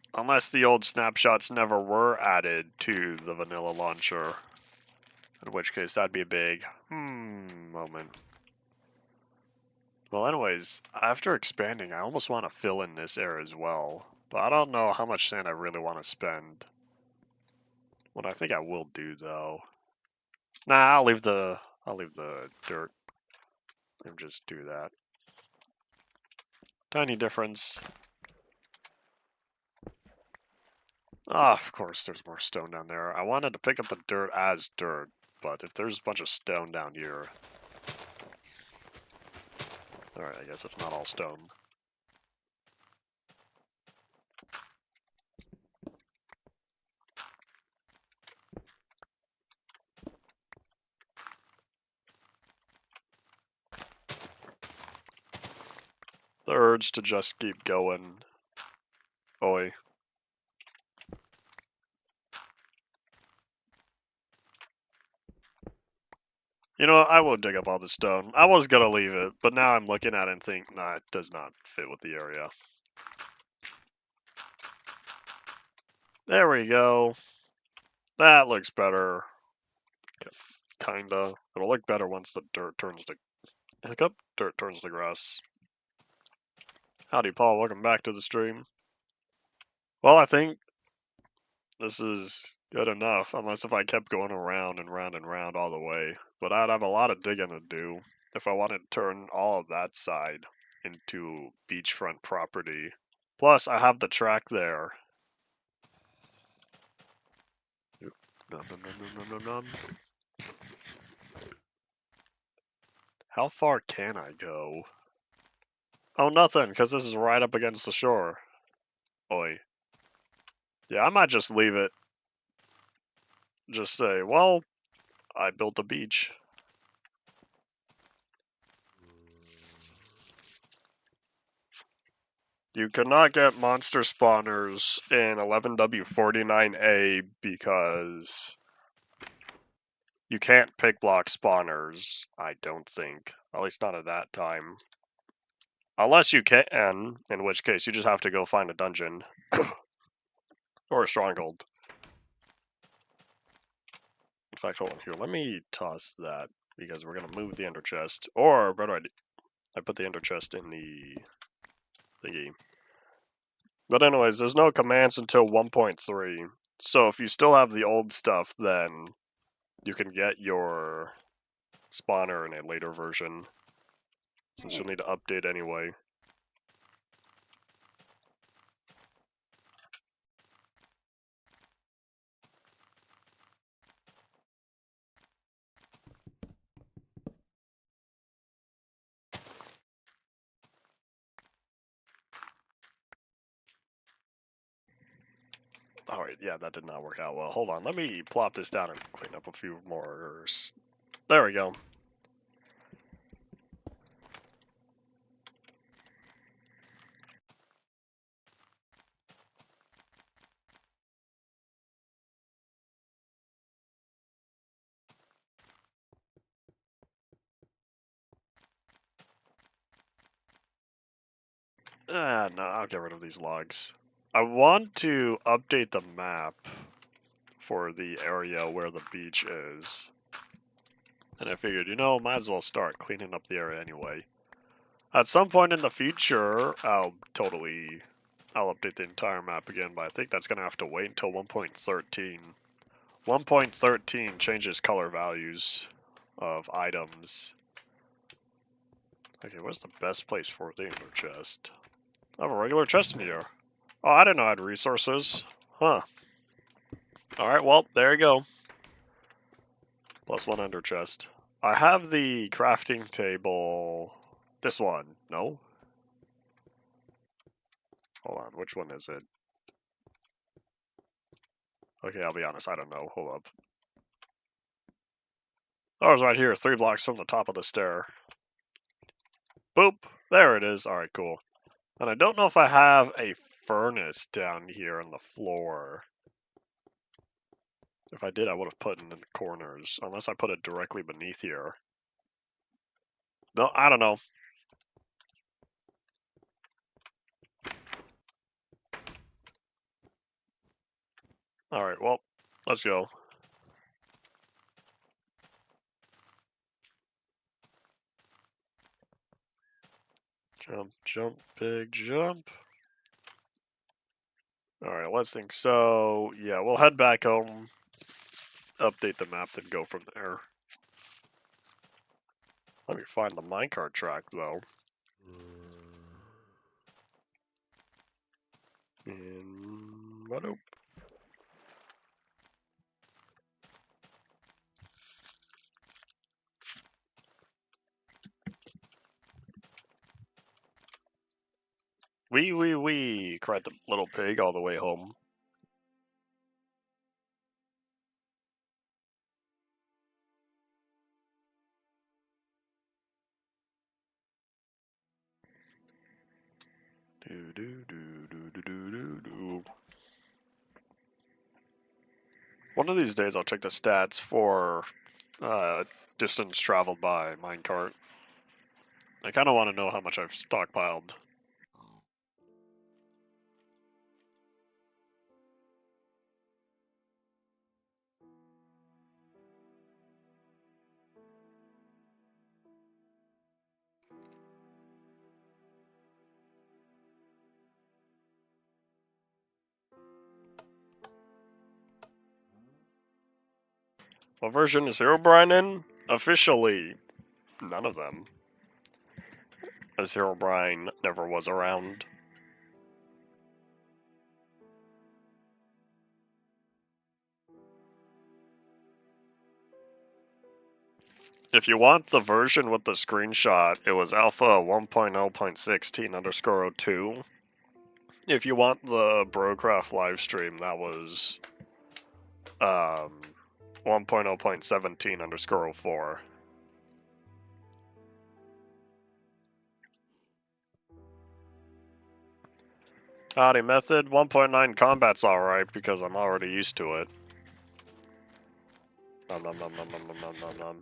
the old snapshots never were added to the vanilla launcher. In which case, that'd be a big moment. Well, anyways, after expanding, I almost want to fill in this area as well. But I don't know how much sand I really want to spend. What I think I will do, though. Nah, I'll leave the dirt and just do that. Tiny difference. Ah, of course, there's more stone down there. I wanted to pick up the dirt as dirt, but if there's a bunch of stone down here... Alright, I guess it's not all stone. The urge to just keep going. Oi. You know what, I will dig up all the stone. I was gonna leave it, but now I'm looking at it and think, nah, it does not fit with the area. There we go. That looks better. Kinda. It'll look better once the dirt turns to... Hiccup? Dirt turns to grass. Howdy, Paul. Welcome back to the stream. Well, I think this is good enough, unless if I kept going around and round and round all the way. But I'd have a lot of digging to do if I wanted to turn all of that side into beachfront property. Plus, I have the track there. Nom, nom, nom, nom, nom, nom. How far can I go? Oh, nothing, because this is right up against the shore. Oi. Yeah, I might just leave it. Just say, well, I built a beach. You cannot get monster spawners in 11W49A because you can't pick block spawners, I don't think. At least not at that time. Unless you can, in which case you just have to go find a dungeon. Or a stronghold. In fact, hold on here. Let me toss that because we're going to move the ender chest. Or, better idea, I put the ender chest in the thingy. But anyways, there's no commands until 1.3. So if you still have the old stuff, then you can get your spawner in a later version. Since you'll need to update anyway. Alright, yeah, that did not work out well. Hold on, let me plop this down and clean up a few more. There we go. No, I'll get rid of these logs. I want to update the map for the area where the beach is. And I figured, you know, might as well start cleaning up the area anyway. At some point in the future, I'll update the entire map again, but I think that's going to have to wait until 1.13. 1.13 changes color values of items. Okay, what's the best place for the ender chest? I have a regular chest in here. Oh, I didn't know I had resources. Huh. Alright, well, there you go. Plus one ender chest. I have the crafting table. This one. No? Hold on, which one is it? Okay, I'll be honest, I don't know. Hold up. Oh, it's right here, 3 blocks from the top of the stair. Boop! There it is. Alright, cool. And I don't know if I have a furnace down here on the floor. If I did, I would have put it in the corners. Unless I put it directly beneath here. No, I don't know. Alright, well, let's go. Jump, jump, big jump. Alright, let's think. So, yeah, we'll head back home, update the map, then go from there. Let me find the minecart track, though. And what? Wee, wee, wee, cried the little pig all the way home. Do, do, do, do, do, do, do, do. One of these days I'll check the stats for distance traveled by minecart. I kind of want to know how much I've stockpiled. What version is Herobrine in? Officially, none of them, as Herobrine never was around. If you want the version with the screenshot, it was alpha 1.0.16_02. If you want the Brocraft livestream, that was 1.0.17_04. Howdy method, 1.9 combat's alright because I'm already used to it. Nom nom nom nom nom nom nom nom nom.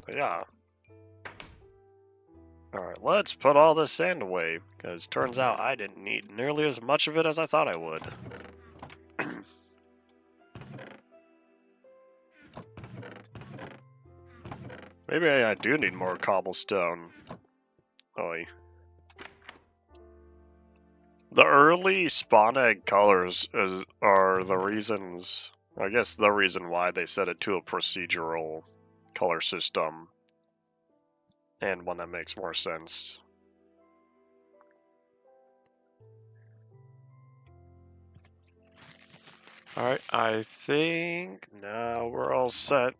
But yeah. Alright, let's put all this sand away, because turns out I didn't need nearly as much of it as I thought I would. Maybe I do need more cobblestone. Oy. The early spawn egg colors are the reasons, I guess the reason why they set it to a procedural color system, and one that makes more sense. Alright, I think now we're all set.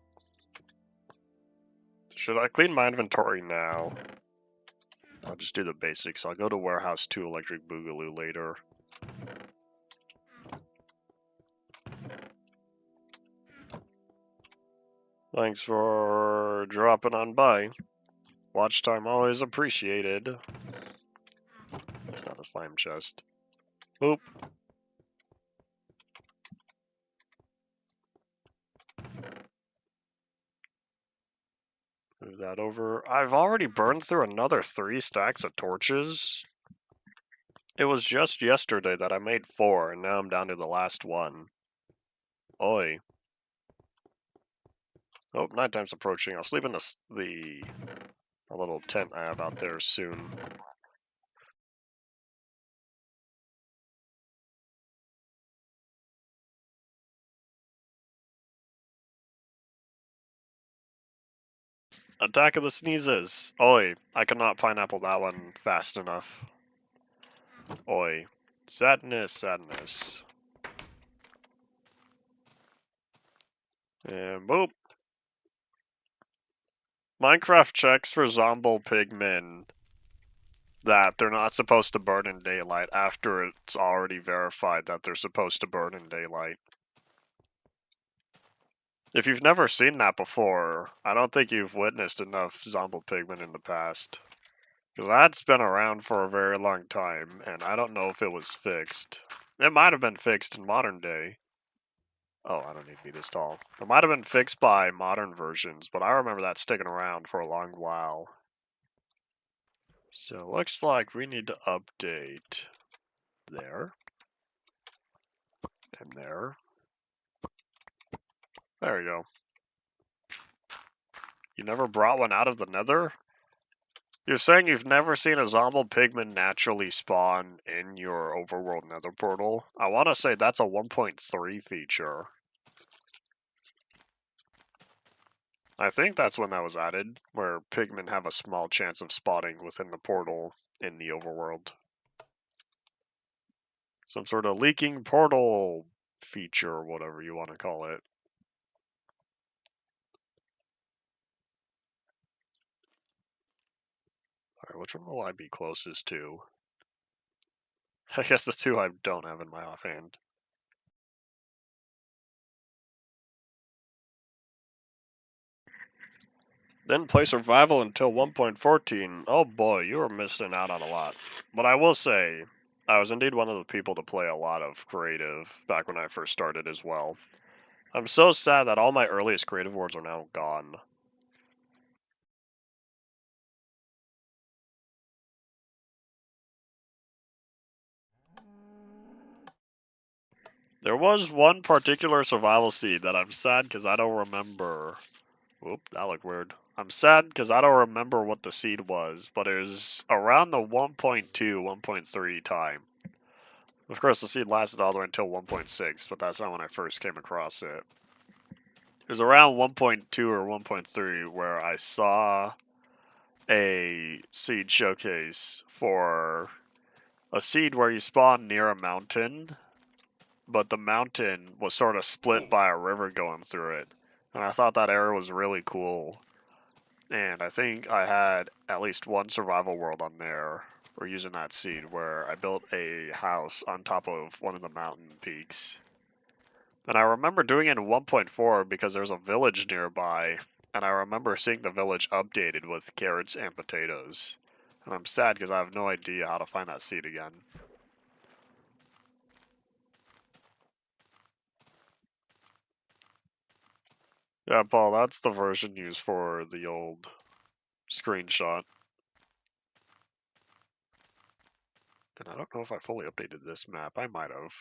Should I clean my inventory now? I'll just do the basics. I'll go to Warehouse 2 Electric Boogaloo later. Thanks for dropping on by. Watch time always appreciated. That's not the slime chest. Boop. Move that over. I've already burned through another 3 stacks of torches. It was just yesterday that I made 4, and now I'm down to the last one. Oi. Oh, nighttime's approaching. I'll sleep in the little tent I have out there soon. Attack of the Sneezes. Oi. I cannot pineapple that one fast enough. Oi. Sadness, sadness. And boop. Minecraft checks for Zombo pigmen that they're not supposed to burn in daylight after it's already verified that they're supposed to burn in daylight. If you've never seen that before, I don't think you've witnessed enough Zombo pigmen in the past. Because that's been around for a very long time, and I don't know if it was fixed. It might have been fixed in modern day. Oh, I don't need to be this tall. It might have been fixed by modern versions, but I remember that sticking around for a long while. So looks like we need to update there. And there. There we go. You never brought one out of the nether? You're saying you've never seen a Zombie pigman naturally spawn in your overworld nether portal? I want to say that's a 1.3 feature. I think that's when that was added, where pigmen have a small chance of spawning within the portal in the overworld. Some sort of leaking portal feature, or whatever you want to call it. Alright, which one will I be closest to? I guess the two I don't have in my offhand. Didn't play survival until 1.14. Oh boy, you were missing out on a lot. But I will say, I was indeed one of the people to play a lot of creative back when I first started as well. I'm so sad that all my earliest creative worlds are now gone. There was one particular survival seed that I'm sad because I don't remember. Whoop, that looked weird. I'm sad because I don't remember what the seed was, but it was around the 1.2, 1.3 time. Of course, the seed lasted all the way until 1.6, but that's not when I first came across it. It was around 1.2 or 1.3 where I saw a seed showcase for a seed where you spawn near a mountain, but the mountain was sort of split by a river going through it. And I thought that area was really cool. And I think I had at least one survival world on there, or using that seed, where I built a house on top of one of the mountain peaks. And I remember doing it in 1.4 because there's a village nearby, and I remember seeing the village updated with carrots and potatoes. And I'm sad because I have no idea how to find that seed again. Yeah, Paul, that's the version used for the old screenshot. And I don't know if I fully updated this map. I might have.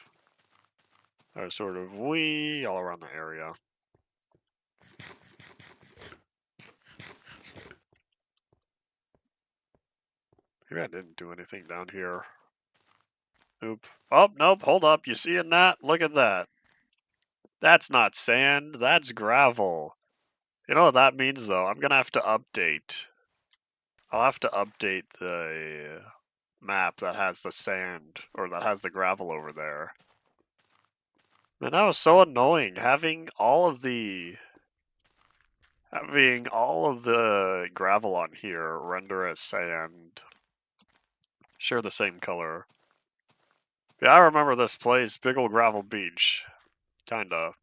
I was sort of wee all around the area. Maybe I didn't do anything down here. Oop. Oh, nope, hold up. You seeing that? Look at that. That's not sand, that's gravel. You know what that means, though? I'm gonna have to update. I'll have to update the map that has the sand, or that has the gravel over there. Man, that was so annoying, having all of the gravel on here render as sand. Share the same color. Yeah, I remember this place, Big Ol' Gravel Beach. Kinda.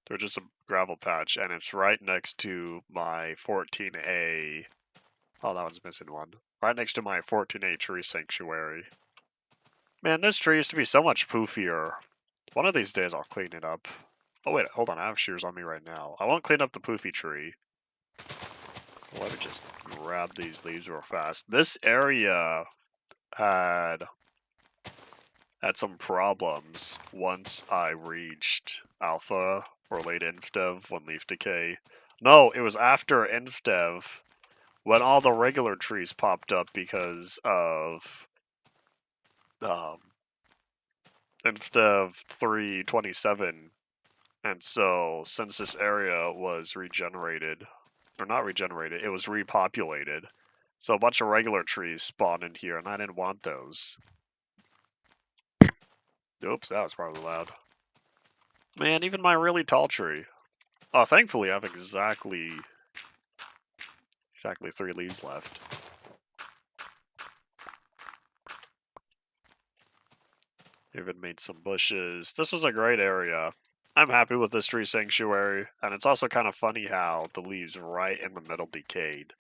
There's just a gravel patch, and it's right next to my 14A. Oh, that one's missing one. Right next to my 14A tree sanctuary. Man, this tree used to be so much poofier. One of these days I'll clean it up. Oh wait, hold on, I have shears on me right now. I won't clean up the poofy tree. Let me just grab these leaves real fast. This area had some problems once I reached alpha or late infdev when leaf decay. No, it was after infdev when all the regular trees popped up because of infdev 327. And so since this area was regenerated, or not regenerated, it was repopulated. So a bunch of regular trees spawned in here, and I didn't want those. Oops, that was probably loud. Man, even my really tall tree. Oh, thankfully I have exactly 3 leaves left. Even made some bushes. This was a great area. I'm happy with this tree sanctuary, and it's also kind of funny how the leaves right in the middle decayed,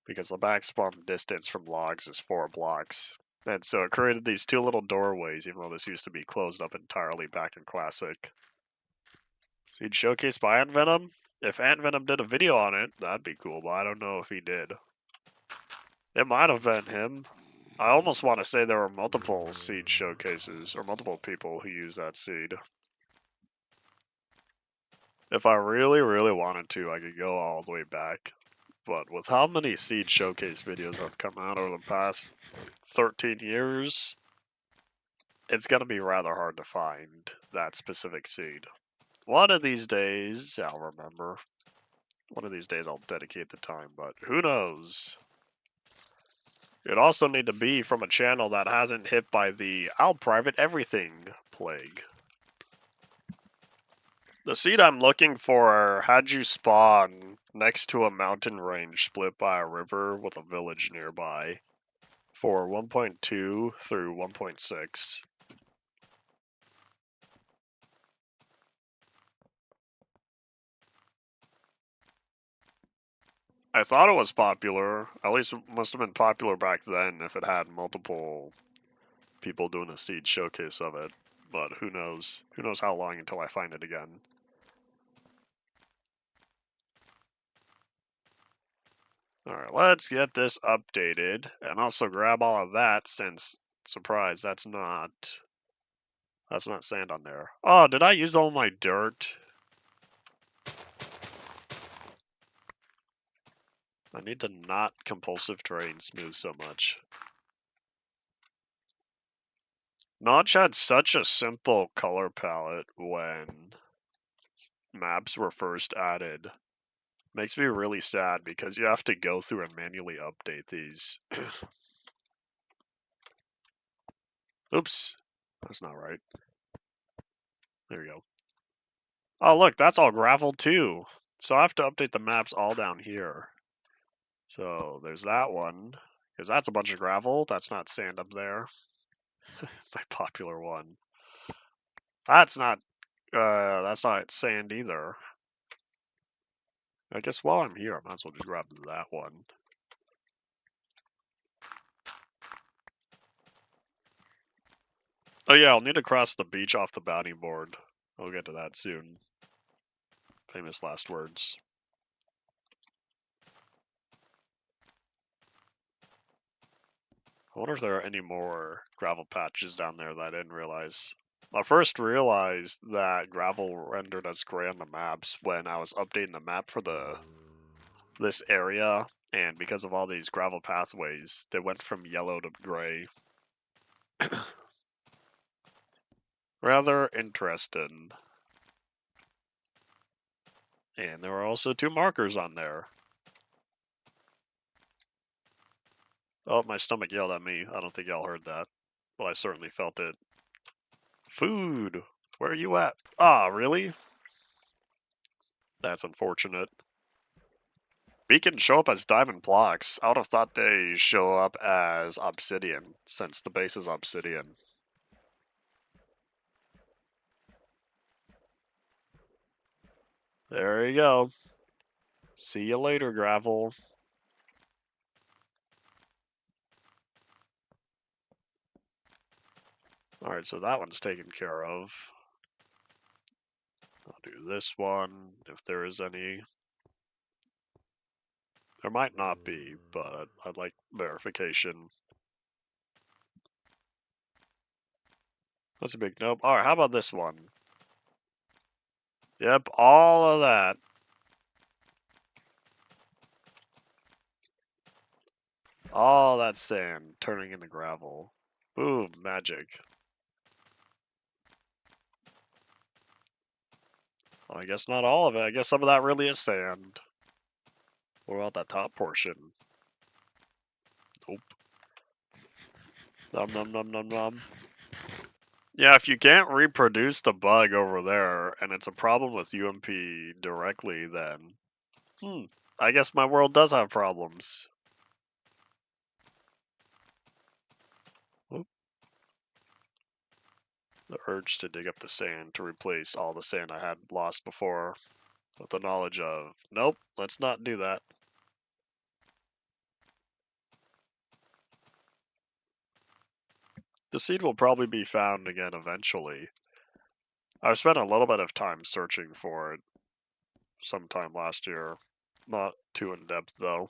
because the back spawn distance from logs is 4 blocks. And so it created these 2 little doorways, even though this used to be closed up entirely back in Classic. Seed showcase by Ant Venom? If Ant Venom did a video on it, that'd be cool, but I don't know if he did. It might have been him. I almost want to say there were multiple seed showcases, or multiple people who use that seed. If I really, really wanted to, I could go all the way back. but with how many seed showcase videos have come out over the past 13 years, it's gonna be rather hard to find that specific seed. One of these days, I'll remember. One of these days I'll dedicate the time, but who knows? It'd also need to be from a channel that hasn't hit by the "I'll private everything" plague. The seed I'm looking for had you spawn next to a mountain range split by a river with a village nearby for 1.2 through 1.6. I thought it was popular. At least it must have been popular back then if it had multiple people doing a seed showcase of it. But who knows? Who knows how long until I find it again. Alright, let's get this updated and also grab all of that since, surprise, that's not sand on there. Oh, did I use all my dirt? I need to not compulsive terrain smooth so much. Notch had such a simple color palette when maps were first added. Makes me really sad because you have to go through and manually update these. Oops, that's not right. There you go. Oh, look, that's all gravel too. So I have to update the maps all down here. So there's that one, because that's a bunch of gravel. That's not sand up there. My popular one. That's not sand either. I guess while I'm here, I might as well just grab that one. Oh yeah, I'll need to cross the beach off the bounty board. I'll get to that soon. Famous last words. I wonder if there are any more gravel patches down there that I didn't realize. I first realized that gravel rendered as gray on the maps when I was updating the map for this area, and because of all these gravel pathways, they went from yellow to gray. Rather interesting. And there were also 2 markers on there. Oh, my stomach yelled at me. I don't think y'all heard that. Well, I certainly felt it. Food! Where are you at? Ah, really? That's unfortunate. Beacons show up as diamond blocks. I would have thought they show up as obsidian, since the base is obsidian. There you go. See you later, gravel. Alright, so that one's taken care of. I'll do this one, if there is any. There might not be, but I'd like verification. That's a big nope. Alright, how about this one? Yep, all of that. All that sand turning into gravel. Boom, magic. Well, I guess not all of it. I guess some of that really is sand. What about that top portion? Nope. Nom nom nom nom nom. Yeah, if you can't reproduce the bug over there, and it's a problem with UMP directly, then... I guess my world does have problems. Oop. The urge to dig up the sand to replace all the sand I had lost before, with the knowledge of, nope, let's not do that. The seed will probably be found again eventually. I've spent a little bit of time searching for it sometime last year. Not too in depth though.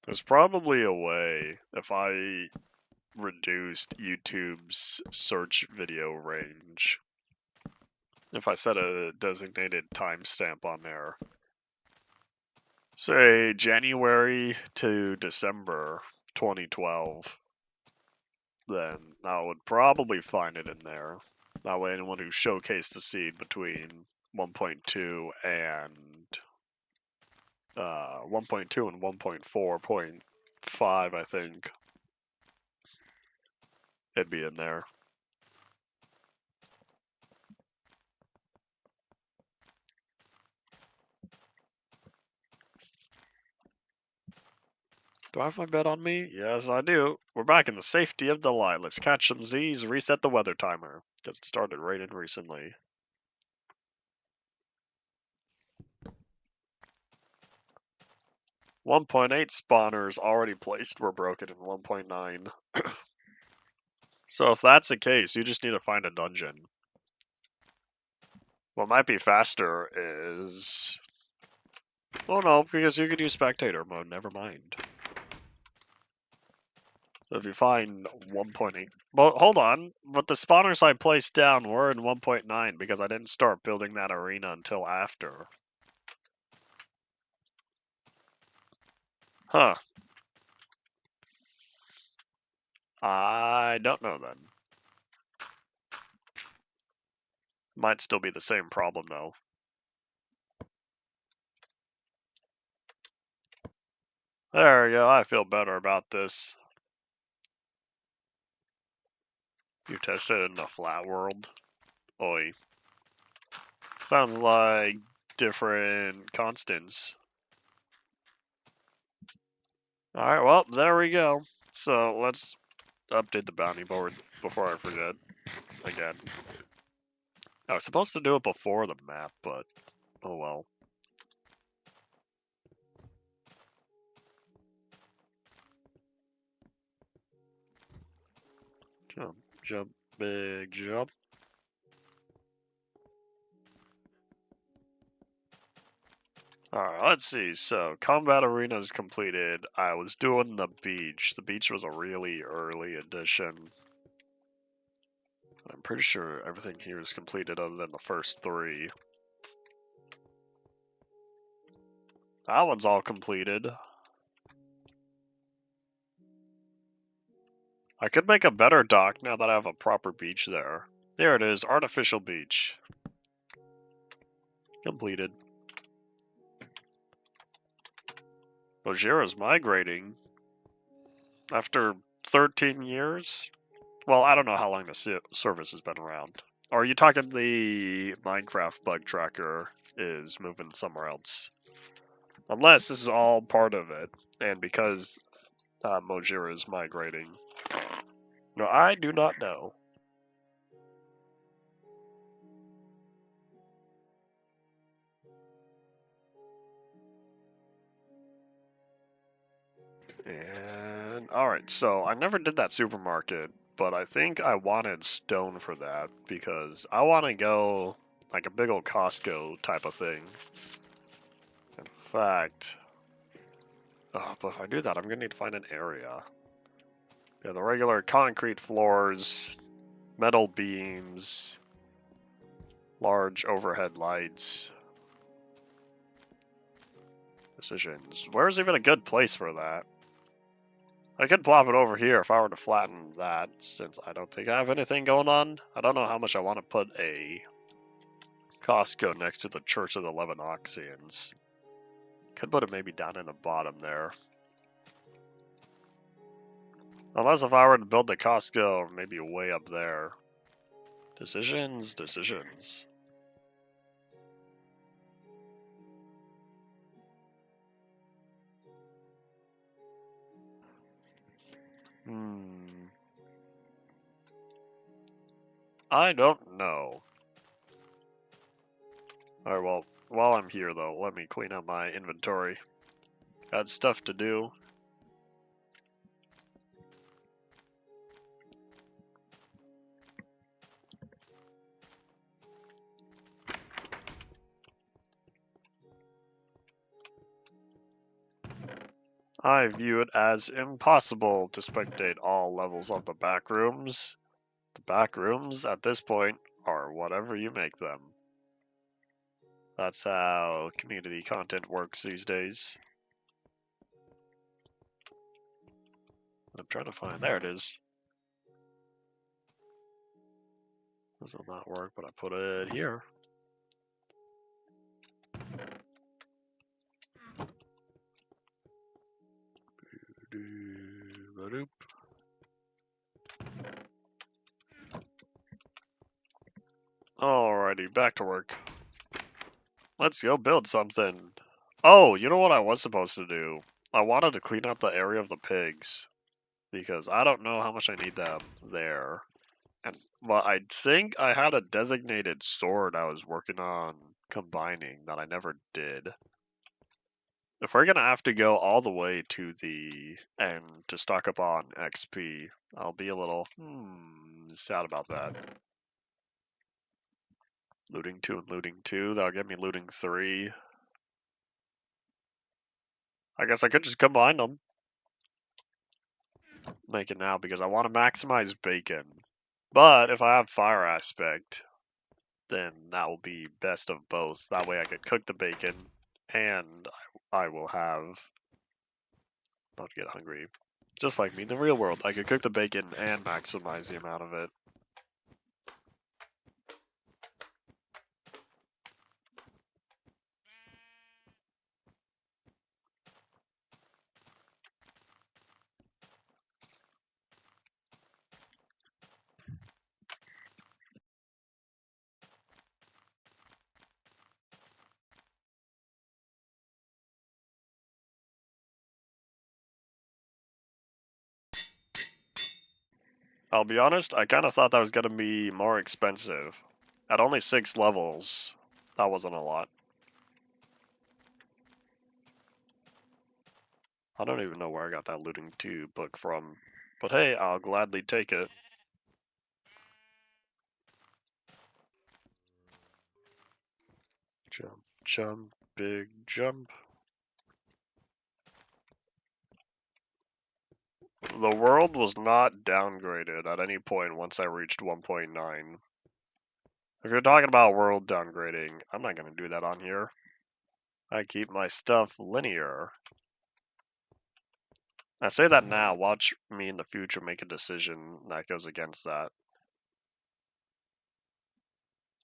There's probably a way if I reduced YouTube's search video range. if I set a designated timestamp on there, say January to December 2012, then I would probably find it in there. That way anyone who showcased the seed between 1.2 and 1.2 and 1.4.5, I think, it'd be in there. Do I have my bed on me? Yes, I do. We're back in the safety of the light. Let's catch some Z's, reset the weather timer, because it started raining recently. .8 spawners already placed were broken in 1.9. So if that's the case, you just need to find a dungeon. What might be faster is... Oh no, because you could use spectator mode, never mind. So if you find 1.8... Well, hold on, but the spawners I placed down were in 1.9 because I didn't start building that arena until after. Huh. I don't know then. Might still be the same problem though. There we go, I feel better about this. You tested it in the flat world? Oi. Sounds like different constants. Alright, well, there we go. So let's update the bounty board before I forget again. I was supposed to do it before the map, but oh well. Jump, jump, big jump. Alright, let's see. So, combat arena is completed. I was doing the beach. The beach was a really early addition. I'm pretty sure everything here is completed other than the first 3. That one's all completed. I could make a better dock now that I have a proper beach there. There it is, artificial beach. Completed. Ojira's migrating. After 13 years? Well, I don't know how long the service has been around. Or are you talking the Minecraft bug tracker is moving somewhere else? Unless this is all part of it, and because Mojira is migrating. No, I do not know. And alright, so I never did that supermarket, but I think I wanted stone for that because I want to go like a big old Costco type of thing. In fact, but if I do that, I'm gonna need to find an area. Yeah, the regular concrete floors, metal beams, large overhead lights. Decisions. Where's even a good place for that? I could plop it over here if I were to flatten that, since I don't think I have anything going on. I don't know how much I want to put a Costco next to the Church of the 11 Oxians. Could put it maybe down in the bottom there. Unless if I were to build the Costco maybe way up there. Decisions, decisions. I don't know. Alright, well, while I'm here though, let me clean up my inventory. Got stuff to do. I view it as impossible to spectate all levels of the back rooms. The back rooms, at this point, are whatever you make them. That's how community content works these days. I'm trying to find. There it is. This will not work, but I put it here. Alrighty, back to work. Let's go build something. Oh, you know what I was supposed to do? I wanted to clean up the area of the pigs. Because I don't know how much I need them there. But I think I had a designated sword I was working on combining that I never did. If we're gonna have to go all the way to the end to stock up on XP, I'll be a little sad about that. Looting 2 and looting 2, that'll get me looting 3. I guess I could just combine them. Make it now because I want to maximize bacon. But if I have fire aspect, then that will be best of both. That way I could cook the bacon and I will have... Not get hungry. Just like me in the real world, I could cook the bacon and maximize the amount of it. I'll be honest, I kind of thought that was going to be more expensive. At only 6 levels, that wasn't a lot. I don't even know where I got that looting 2 book from. But hey, I'll gladly take it. Jump, jump, big jump. The world was not downgraded at any point once I reached 1.9. If you're talking about world downgrading, I'm not going to do that on here. I keep my stuff linear. I say that now, watch me in the future make a decision that goes against that.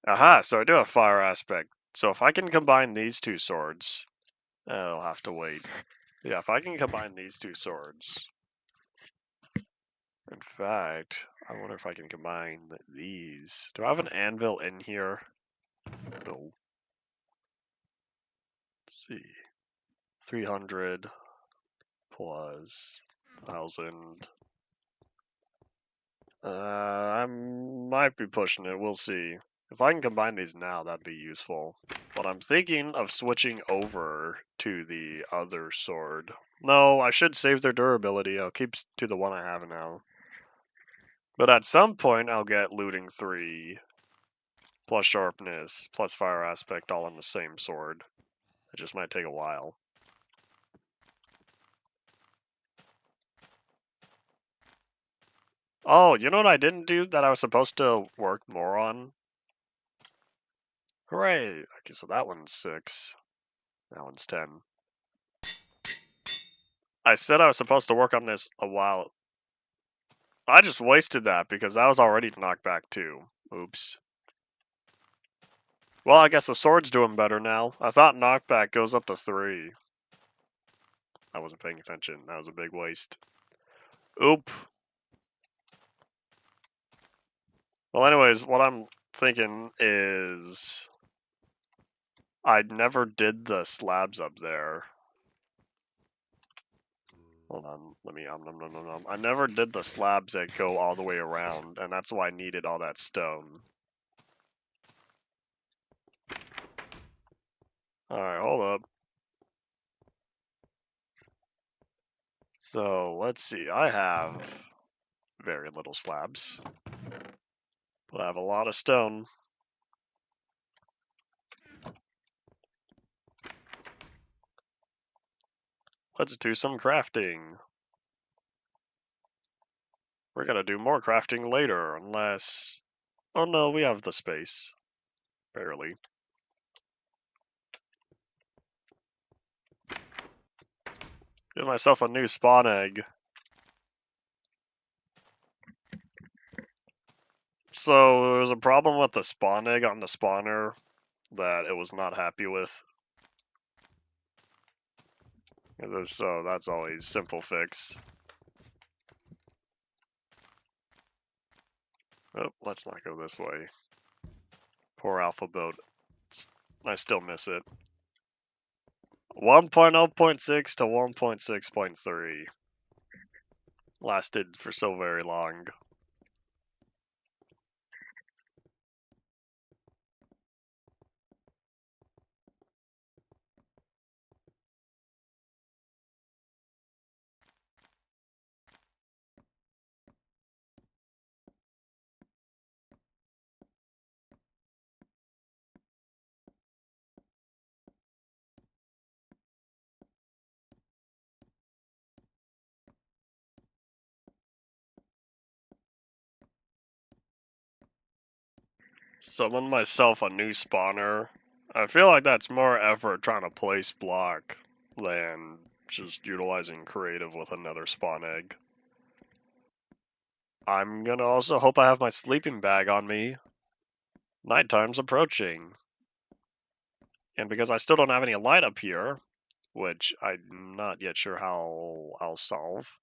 Aha, so I do have fire aspect. So if I can combine these 2 swords, I'll have to wait. Yeah, if I can combine these 2 swords. In fact, I wonder if I can combine these. Do I have an anvil in here? No. Let's see. 300 plus 1,000. I might be pushing it. We'll see. If I can combine these now, that'd be useful. But I'm thinking of switching over to the other sword. No, I should save their durability. I'll keep to the one I have now. But at some point, I'll get looting 3, plus sharpness, plus fire aspect, all on the same sword. It just might take a while. Oh, you know what I didn't do that I was supposed to work more on? Hooray! Okay, so that one's 6. That one's 10. I said I was supposed to work on this a while. I just wasted that because I was already knockback 2. Oops. Well, I guess the sword's doing better now. I thought knockback goes up to 3. I wasn't paying attention. That was a big waste. Oop. Well, anyways, what I'm thinking is I never did the slabs up there. Hold on, let me I never did the slabs that go all the way around, and that's why I needed all that stone. Alright, hold up. So, let's see, I have very little slabs, but I have a lot of stone. Let's do some crafting. We're gonna do more crafting later, unless... Oh no, we have the space. Barely. Get myself a new spawn egg. So there was a problem with the spawn egg on the spawner that it was not happy with. So that's always simple fix. Oh, let's not go this way. Poor alpha boat. I still miss it. 1.0.6 to 1.6.3. Lasted for so very long. Summon myself a new spawner. I feel like that's more effort trying to place block than just utilizing creative with another spawn egg. I'm gonna also hope I have my sleeping bag on me. Nighttime's approaching. And because I still don't have any light up here, which I'm not yet sure how I'll solve,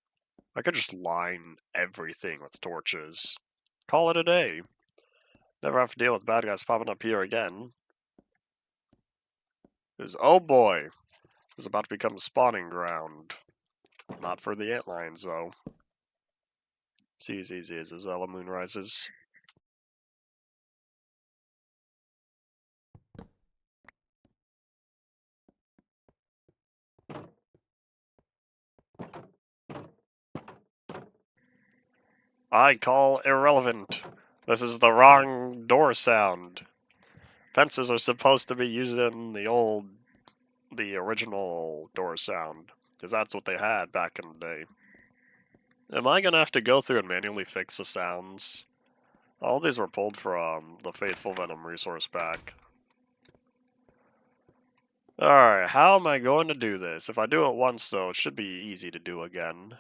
I could just line everything with torches. Call it a day. Never have to deal with bad guys popping up here again. Oh boy, this is about to become a spawning ground. Not for the antlions, though. See as easy as the moon rises. I call irrelevant. This is the wrong door sound. Fences are supposed to be using the original door sound, because that's what they had back in the day. Am I gonna have to go through and manually fix the sounds? All these were pulled from the Faithful Venom resource pack. Alright, how am I going to do this? If I do it once, though, it should be easy to do again.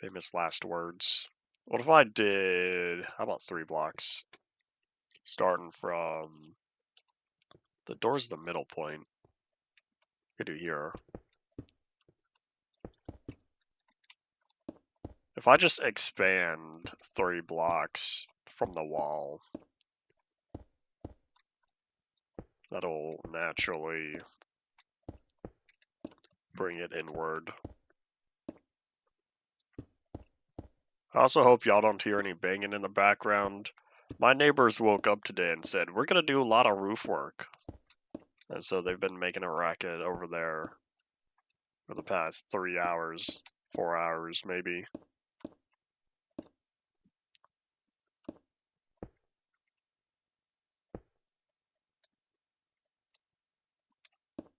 Famous last words. What if I did, how about 3 blocks? Starting from, the door's the middle point. Could do here. If I just expand 3 blocks from the wall, that'll naturally bring it inward. I also hope y'all don't hear any banging in the background. My neighbors woke up today and said, we're going to do a lot of roof work. And so they've been making a racket over there for the past 3 hours, 4 hours maybe.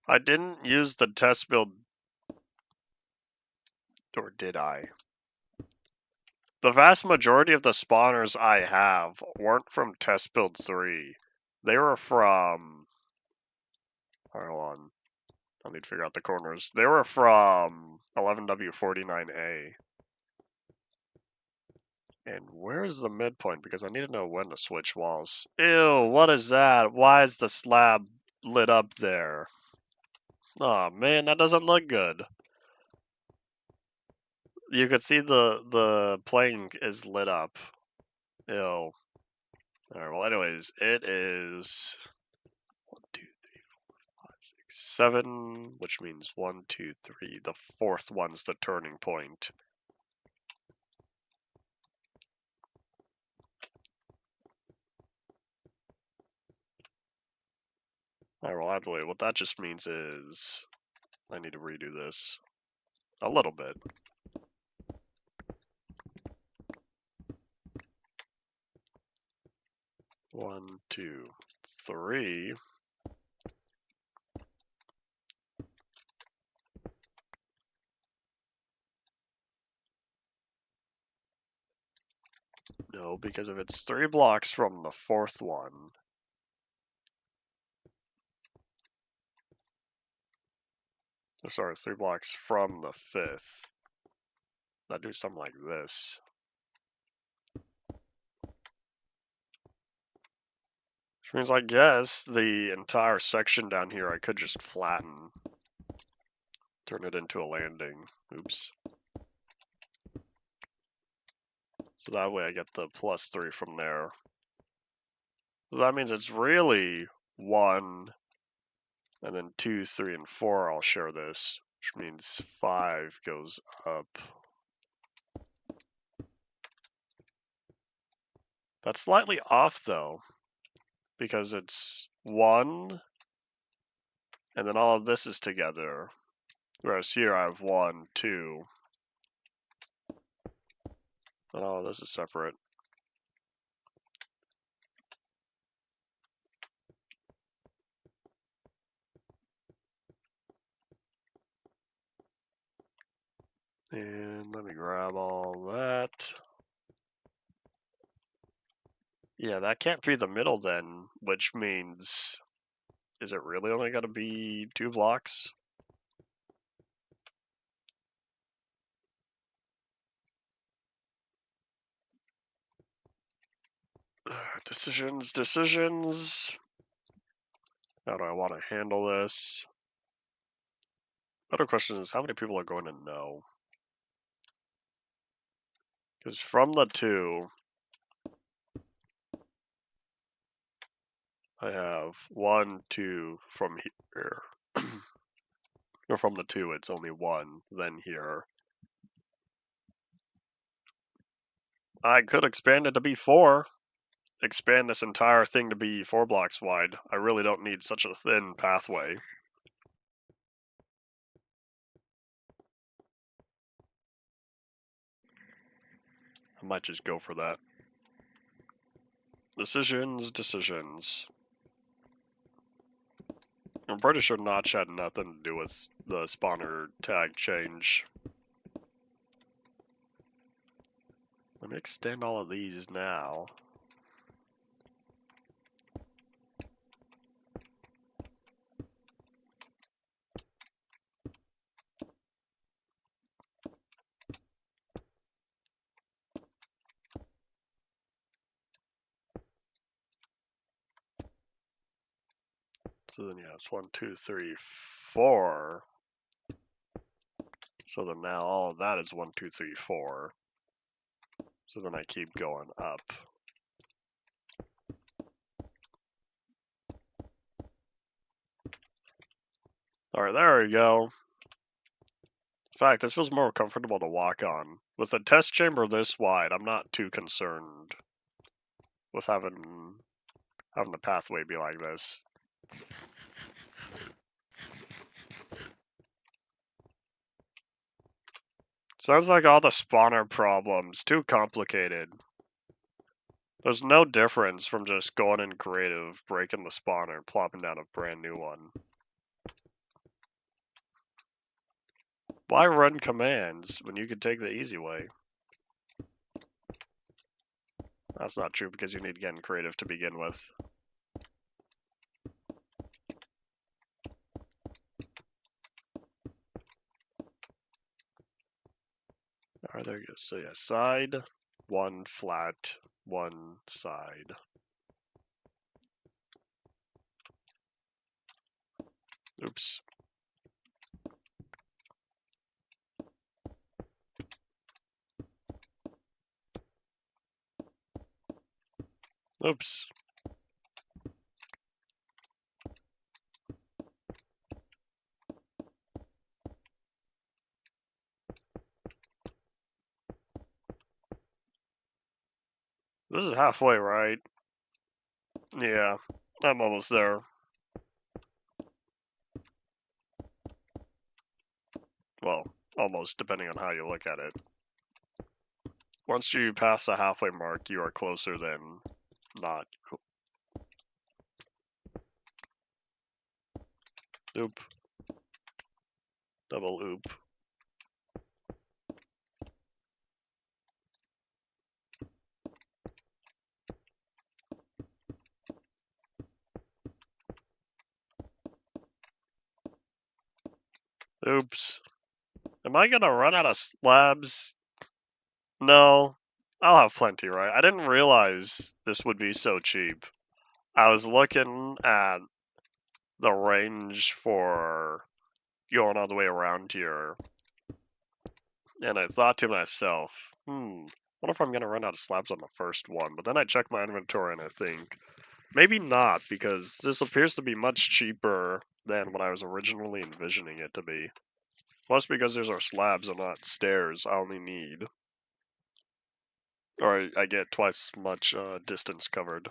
I didn't use the test build, or did I? The vast majority of the spawners I have weren't from test build 3. They were from, hold on, I need to figure out the corners. They were from 11W49A. And where's the midpoint? Because I need to know when to switch walls. Ew, what is that? Why is the slab lit up there? Oh man, that doesn't look good. You could see the plane is lit up. Ew. Alright, well anyways, it is 1, 2, 3, 4, 5, 6, 7, which means 1, 2, 3. The 4th one's the turning point. Alright, well actually what that just means is I need to redo this a little bit. 1, 2, 3. No, because if it's 3 blocks from the 4th one, Sorry, 3 blocks from the 5th. I'd do something like this. Which means I guess the entire section down here I could just flatten. Turn it into a landing. Oops. So that way I get the +3 from there. So that means it's really 1, and then 2, 3, and 4 I'll share this, which means 5 goes up. That's slightly off though, because it's 1, and then all of this is together. Whereas here I have 1, 2, and all of this is separate. And let me grab all that. Yeah, that can't be the middle then, which means, is it really only going to be 2 blocks? Decisions. How do I want to handle this? Better question is, how many people are going to know? Because from the 2, I have 1, 2 from here. Or from the 2, it's only 1, then here. I could expand it to be 4. Expand this entire thing to be 4 blocks wide. I really don't need such a thin pathway. I might just go for that. Decisions. I'm pretty sure Notch had nothing to do with the spawner tag change. Let me extend all of these now. So then, yeah, it's 1, 2, 3, 4. So then now all of that is 1, 2, 3, 4. So then I keep going up. Alright, there we go. In fact, this was more comfortable to walk on. With a test chamber this wide, I'm not too concerned with having the pathway be like this. Sounds like all the spawner problems too complicated. There's no difference from just going in creative, breaking the spawner, and plopping down a brand new one. Why run commands when you could take the easy way? That's not true because you need to get in creative to begin with. Alright, there you go. So yeah, side, 1 flat, 1 side. Oops. Oops. This is halfway, right? Yeah, I'm almost there. Well, almost, depending on how you look at it. Once you pass the halfway mark, you are closer than not. Oop. Double oop. Oop. Am I gonna run out of slabs? No. I'll have plenty, right? I didn't realize this would be so cheap. I was looking at the range for going all the way around here, and I thought to myself, what if I'm gonna run out of slabs on the first one? But then I checked my inventory and I think, maybe not, because this appears to be much cheaper than what I was originally envisioning it to be. Plus, because there's our slabs and not stairs, I only need, or I get twice as much distance covered.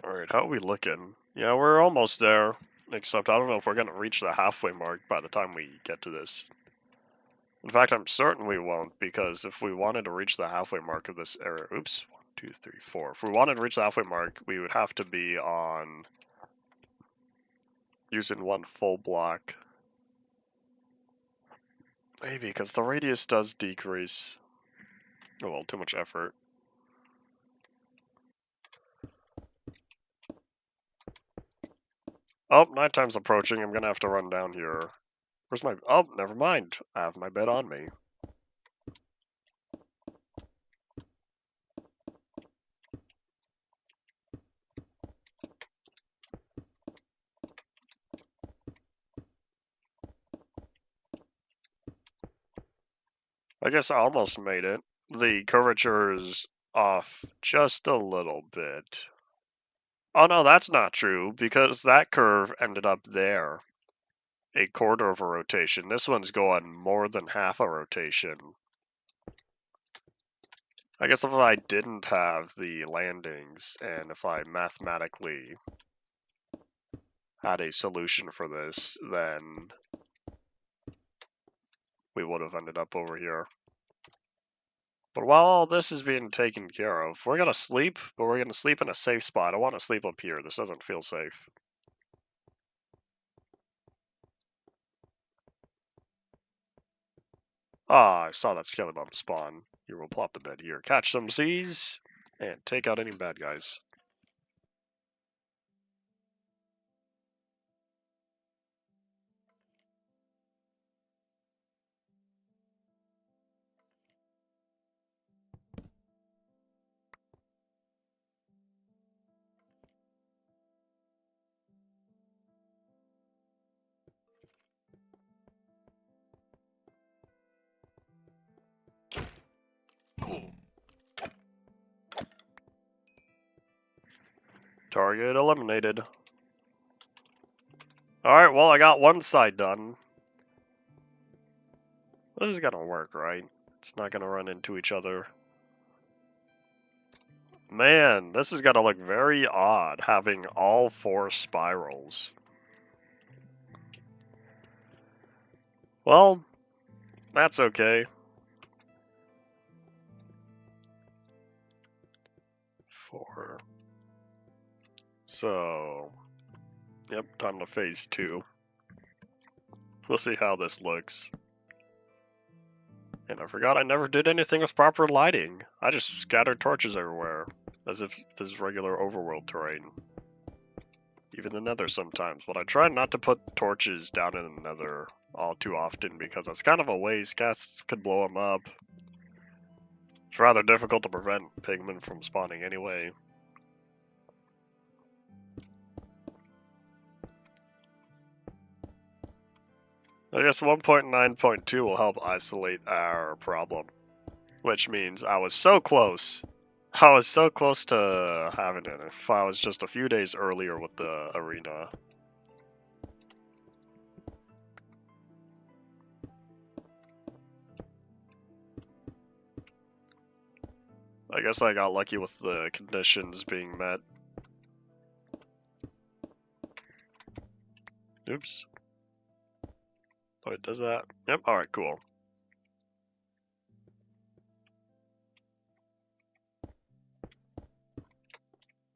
Alright, how are we looking? Yeah, we're almost there. Except I don't know if we're gonna reach the halfway mark by the time we get to this. In fact, I'm certain we won't, because if we wanted to reach the halfway mark of this area, oops, 1, 2, 3, 4. If we wanted to reach the halfway mark, we would have to be on using one full block. Maybe, because the radius does decrease. Oh well, too much effort. Oh, nighttime's approaching. I'm gonna have to run down here. Where's my... Oh, never mind. I have my bed on me. I guess I almost made it. The curvature is off just a little bit. Oh no, that's not true, because that curve ended up there. A quarter of a rotation. This one's going more than half a rotation. I guess if I didn't have the landings, and if I mathematically had a solution for this, then we would have ended up over here. But while all this is being taken care of, we're gonna sleep, but we're gonna sleep in a safe spot. I want to sleep up here. This doesn't feel safe. Ah, I saw that skelly bump spawn. Here, we'll plop the bed here. Catch some Z's, and take out any bad guys. Target eliminated. Alright, well, I got one side done. This is gonna work, right? It's not gonna run into each other. Man, this is gonna look very odd, having all 4 spirals. Well, that's okay. 4. So, yep, time to phase 2. We'll see how this looks. And I forgot I never did anything with proper lighting. I just scattered torches everywhere, as if this is regular overworld terrain. Even the nether sometimes, but I try not to put torches down in the nether all too often because that's kind of a waste. Ghasts could blow them up. It's rather difficult to prevent pigmen from spawning anyway. I guess 1.9.2 will help isolate our problem, which means I was so close. I was so close to having it if I was just a few days earlier with the arena. I guess I got lucky with the conditions being met. Oops. Oh, it does that? Yep, alright, cool.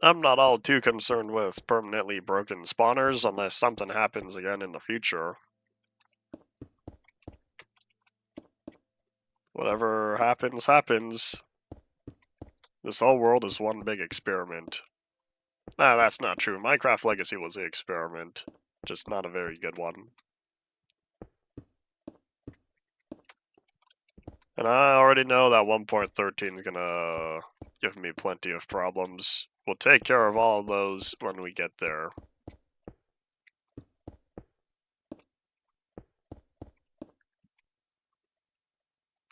I'm not all too concerned with permanently broken spawners unless something happens again in the future. Whatever happens, happens. This whole world is one big experiment. Nah, that's not true. Minecraft Legacy was the experiment, just not a very good one. And I already know that 1.13 is gonna give me plenty of problems. We'll take care of all of those when we get there.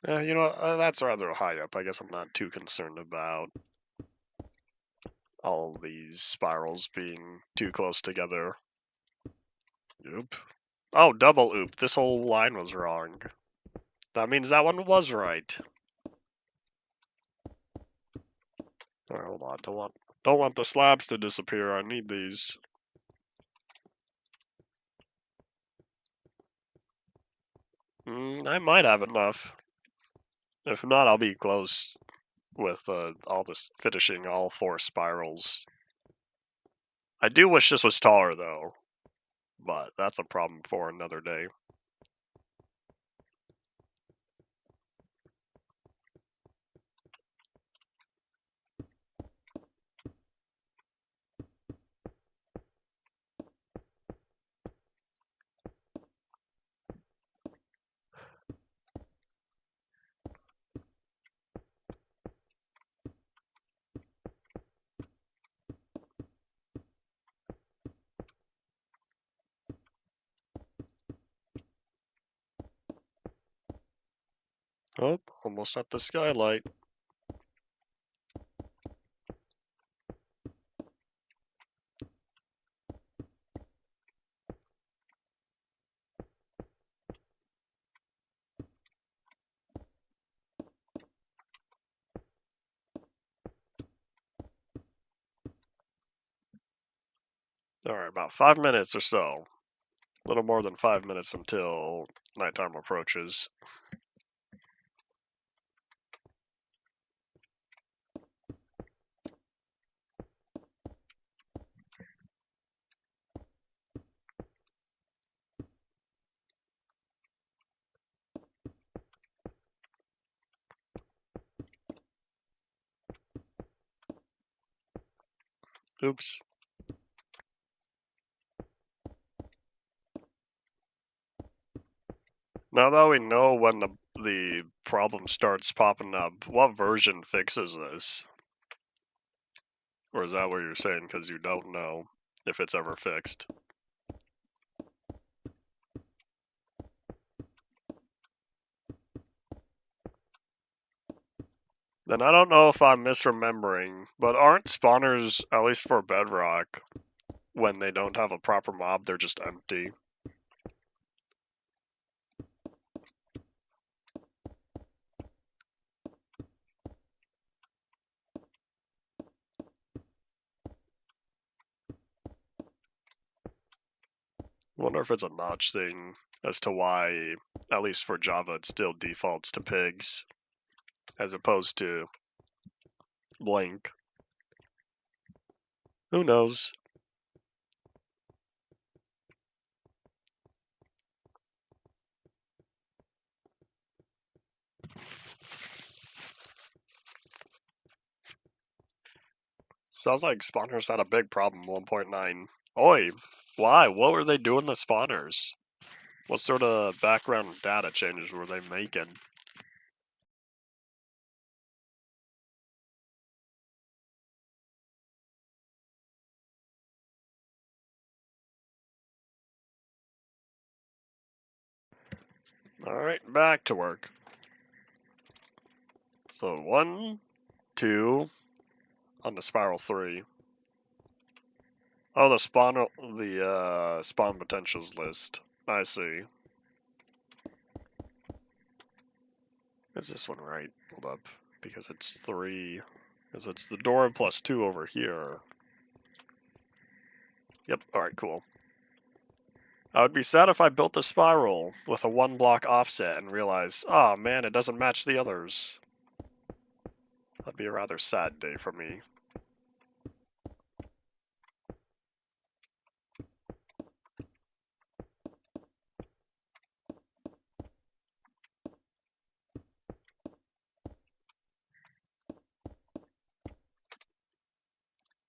You know, that's rather high up. I guess I'm not too concerned about all these spirals being too close together. Oop. Oh, double oop. This whole line was wrong. That means that one was right. Alright, hold on. Don't want the slabs to disappear. I need these. I might have enough. If not, I'll be close with all this finishing all 4 spirals. I do wish this was taller though, but that's a problem for another day. Oh, almost at the skylight. Alright, about 5 minutes or so. A little more than 5 minutes until nighttime approaches. Oops. Now that we know when the problem starts popping up, what version fixes this? Or is that what you're saying because you don't know if it's ever fixed? Then I don't know if I'm misremembering, but aren't spawners, at least for Bedrock, when they don't have a proper mob, they're just empty? I wonder if it's a notch thing as to why, at least for Java, it still defaults to pigs as opposed to blank. Who knows? Sounds like spawners had a big problem 1.9. Oi, why? What were they doing to spawners? What sort of background data changes were they making? Alright, back to work. So 1, 2, on the spiral 3. Oh, the spawn potentials list. I see. Is this one right? Hold up. because it's 3. Because it's the door plus 2 over here. Yep, alright, cool. I would be sad if I built a spiral with a 1 block offset and realized, oh man, it doesn't match the others. That'd be a rather sad day for me.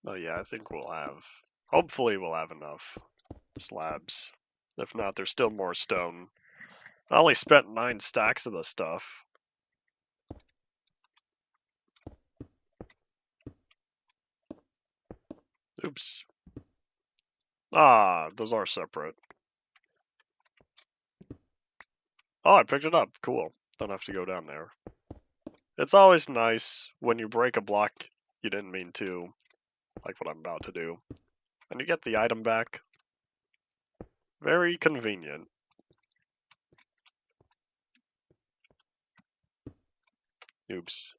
Oh yeah, I think we'll have, hopefully we'll have enough slabs. If not, there's still more stone. I only spent 9 stacks of the stuff. Oops. Ah, those are separate. Oh, I picked it up. Cool. Don't have to go down there. It's always nice when you break a block you didn't mean to, like what I'm about to do. And you get the item back. Very convenient. Oops.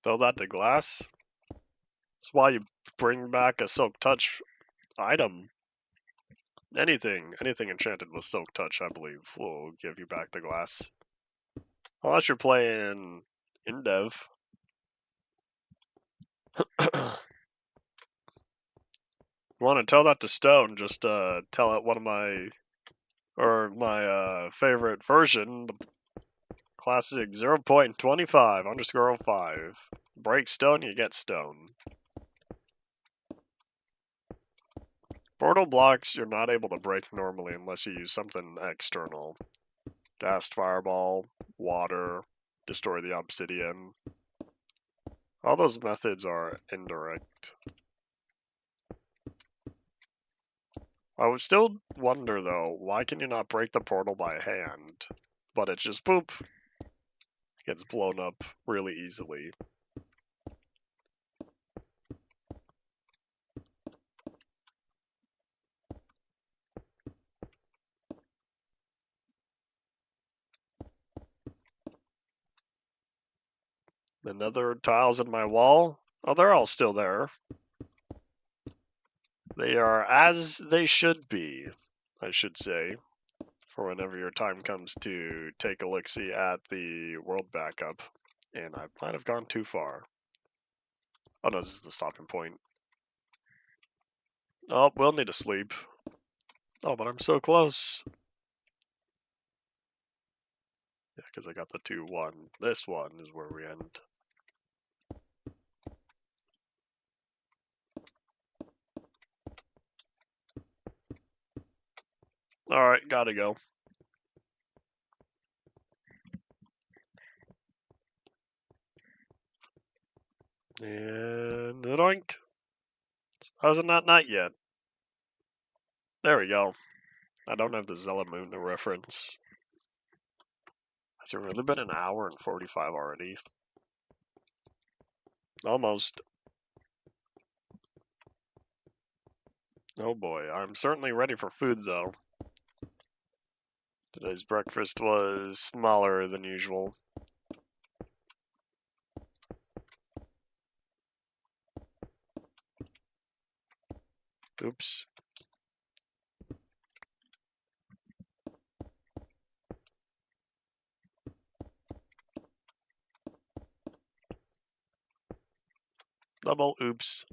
Throw that to glass. That's why you bring back a Silk Touch item. Anything enchanted with Silk Touch, I believe, will give you back the glass. Unless you're playing in dev. You want to tell that to Stone, just tell it one of my favorite version, the classic 0.25_05. Break stone, you get stone. Portal blocks you're not able to break normally unless you use something external. Gas fireball, water, destroy the obsidian. All those methods are indirect. I would still wonder though, why can you not break the portal by hand? But it's just boop. Gets blown up really easily. The nether tiles in my wall, oh, they're all still there. They are as they should be, I should say, for whenever your time comes to take a look-see at the world backup. And I might have gone too far. Oh no, this is the stopping point. Oh, we'll need to sleep. Oh, but I'm so close. Yeah, because I got the 2-1. This one is where we end. Alright, gotta go. And doink. How's it not night yet? There we go. I don't have the Zelamoon to reference. Has it really been an hour and 45 already? Almost. Oh boy, I'm certainly ready for food though. Today's breakfast was smaller than usual. Oops. Double oops.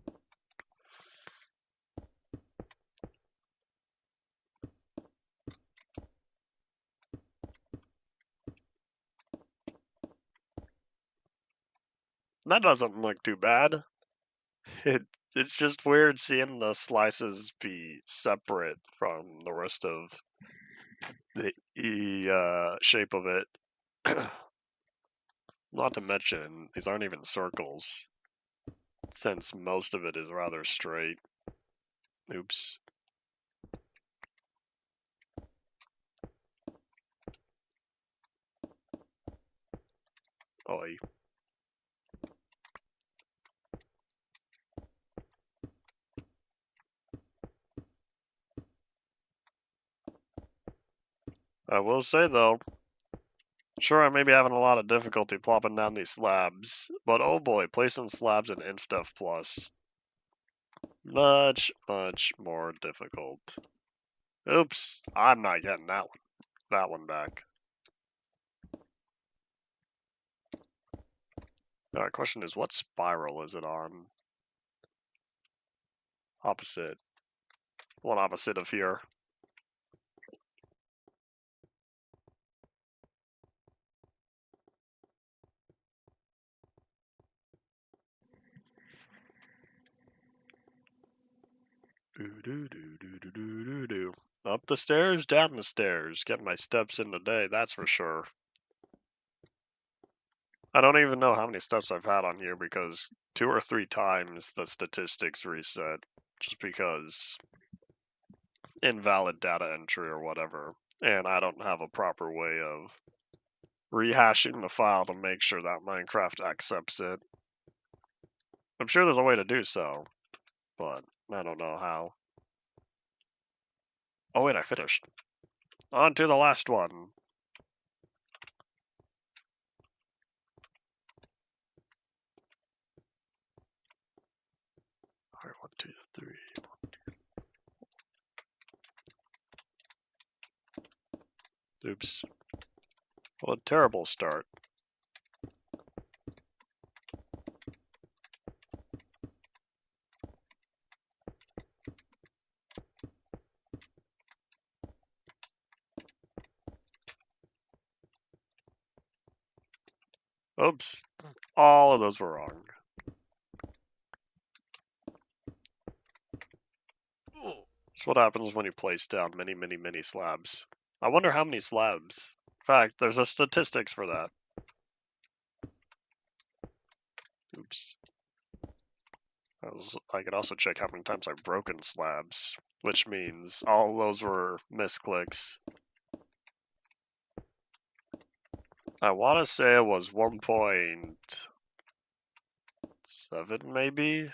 That doesn't look too bad. It's just weird seeing the slices be separate from the rest of the shape of it. Not to mention, these aren't even circles, since most of it is rather straight. Oops. Oi. I will say though, sure I may be having a lot of difficulty plopping down these slabs, but oh boy, placing slabs in InfDev Plus. Much, much more difficult. Oops, I'm not getting that one back. Our question is, what spiral is it on? Opposite. One opposite of here. Up the stairs, down the stairs. Getting my steps in today, that's for sure. I don't even know how many steps I've had on here because 2 or 3 times the statistics reset just because invalid data entry or whatever. And I don't have a proper way of rehashing the file to make sure that Minecraft accepts it. I'm sure there's a way to do so, but I don't know how. Oh wait, I finished. On to the last one. Alright, 1, 2, 3. Oops. What a terrible start. Oops. All of those were wrong. That's what happens when you place down many, many, many slabs. I wonder how many slabs. In fact, there's a statistics for that. Oops. I could also check how many times I've broken slabs, which means all those were misclicks. I want to say it was 1.7 maybe?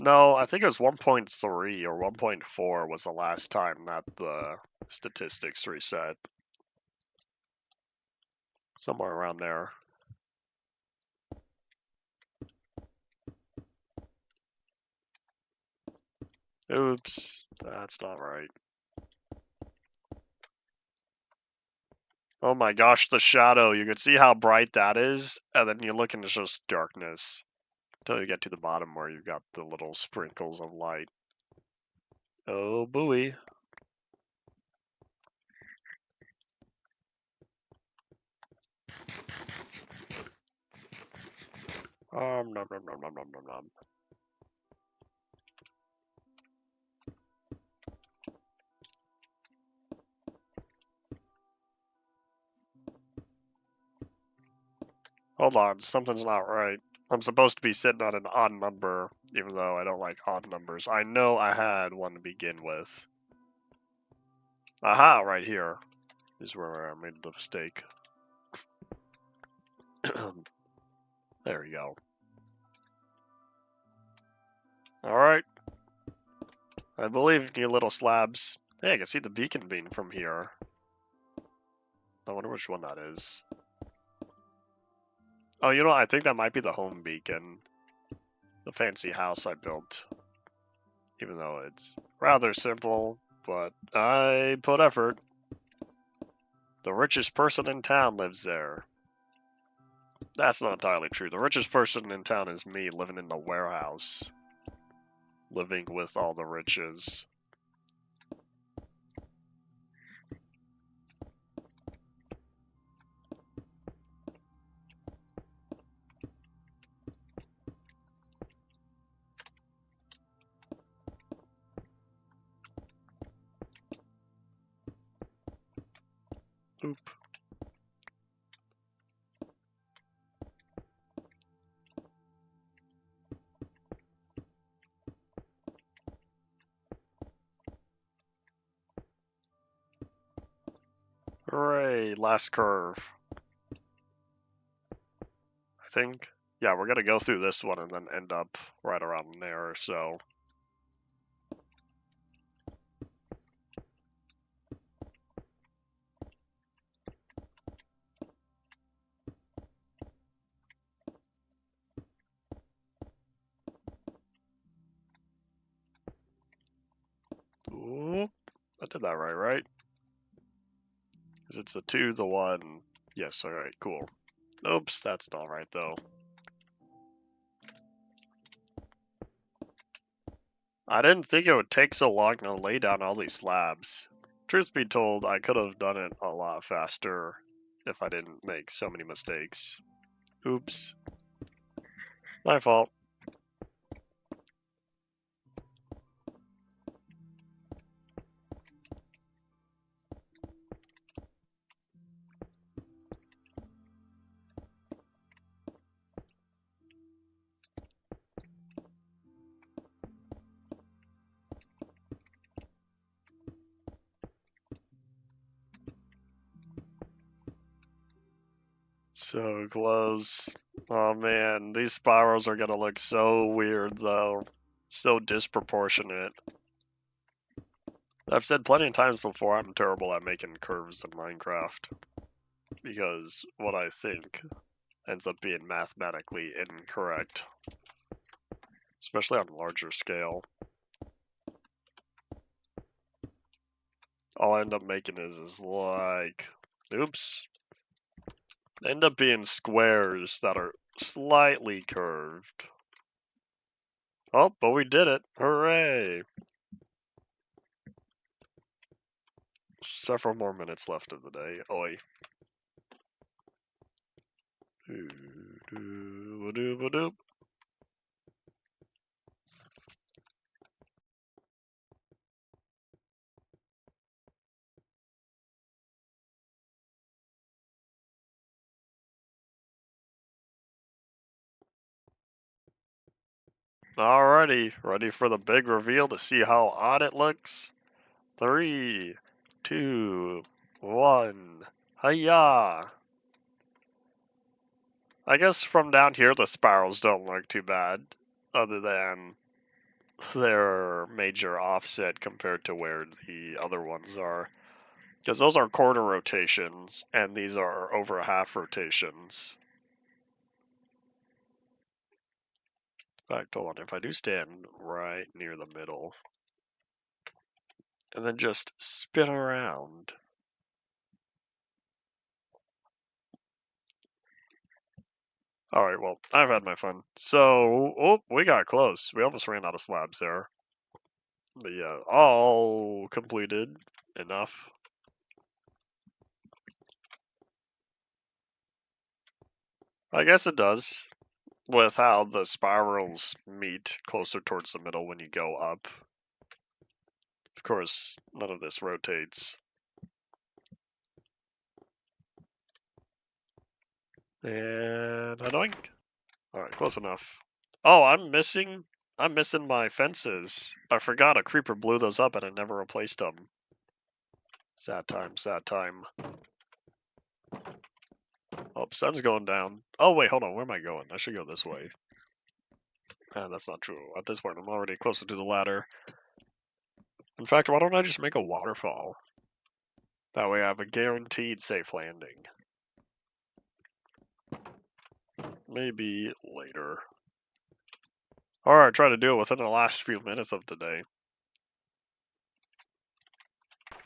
No, I think it was 1.3 or 1.4 was the last time that the statistics reset. Somewhere around there. Oops, that's not right. Oh my gosh, the shadow. You can see how bright that is, and then you look and it's just darkness. Until you get to the bottom where you've got the little sprinkles of light. Oh, buoy. Nom nom nom nom nom nom nom. Hold on, something's not right. I'm supposed to be sitting on an odd number, even though I don't like odd numbers. I know I had one to begin with. Aha, right here. This is where I made the mistake. There we go. Alright. I believe in you little slabs. Hey, I can see the beacon beam from here. I wonder which one that is. Oh, you know what? I think that might be the home beacon. The fancy house I built. Even though it's rather simple, but I put effort. The richest person in town lives there. That's not entirely true. The richest person in town is me, living in the warehouse. Living with all the riches. Oop. Hooray, last curve. I think. Yeah, we're gonna go through this one and then end up right around there, so. said that right? Because it's the 2, the 1. Yes, alright, cool. Oops, that's not right though. I didn't think it would take so long to lay down all these slabs. Truth be told, I could have done it a lot faster if I didn't make so many mistakes. Oops. My fault. So close. Oh man, these spirals are gonna look so weird though. So disproportionate. I've said plenty of times before I'm terrible at making curves in Minecraft. Because what I think ends up being mathematically incorrect. Especially on larger scale. All I end up making is like, oops, end up being squares that are slightly curved. Oh, but we did it. Hooray! Several more minutes left of the day. Oi. Alrighty, ready for the big reveal to see how odd it looks? 3, 2, 1. Hiya! I guess from down here the spirals don't look too bad, other than their major offset compared to where the other ones are. Because those are quarter rotations, and these are over half rotations. In fact, hold on, if I do stand right near the middle, and then just spin around. Alright, well, I've had my fun. So, oh, we got close. We almost ran out of slabs there. But yeah, all completed. Enough. I guess it does. With how the spirals meet closer towards the middle when you go up. Of course, none of this rotates. And a doink. Alright, close enough. Oh, I'm missing my fences. I forgot a creeper blew those up and I never replaced them. Sad time, sad time. Oh, sun's going down. Oh wait, hold on, where am I going? I should go this way. That's not true. At this point, I'm already closer to the ladder. In fact, why don't I just make a waterfall? That way I have a guaranteed safe landing. Maybe later. Or I try to do it within the last few minutes of today.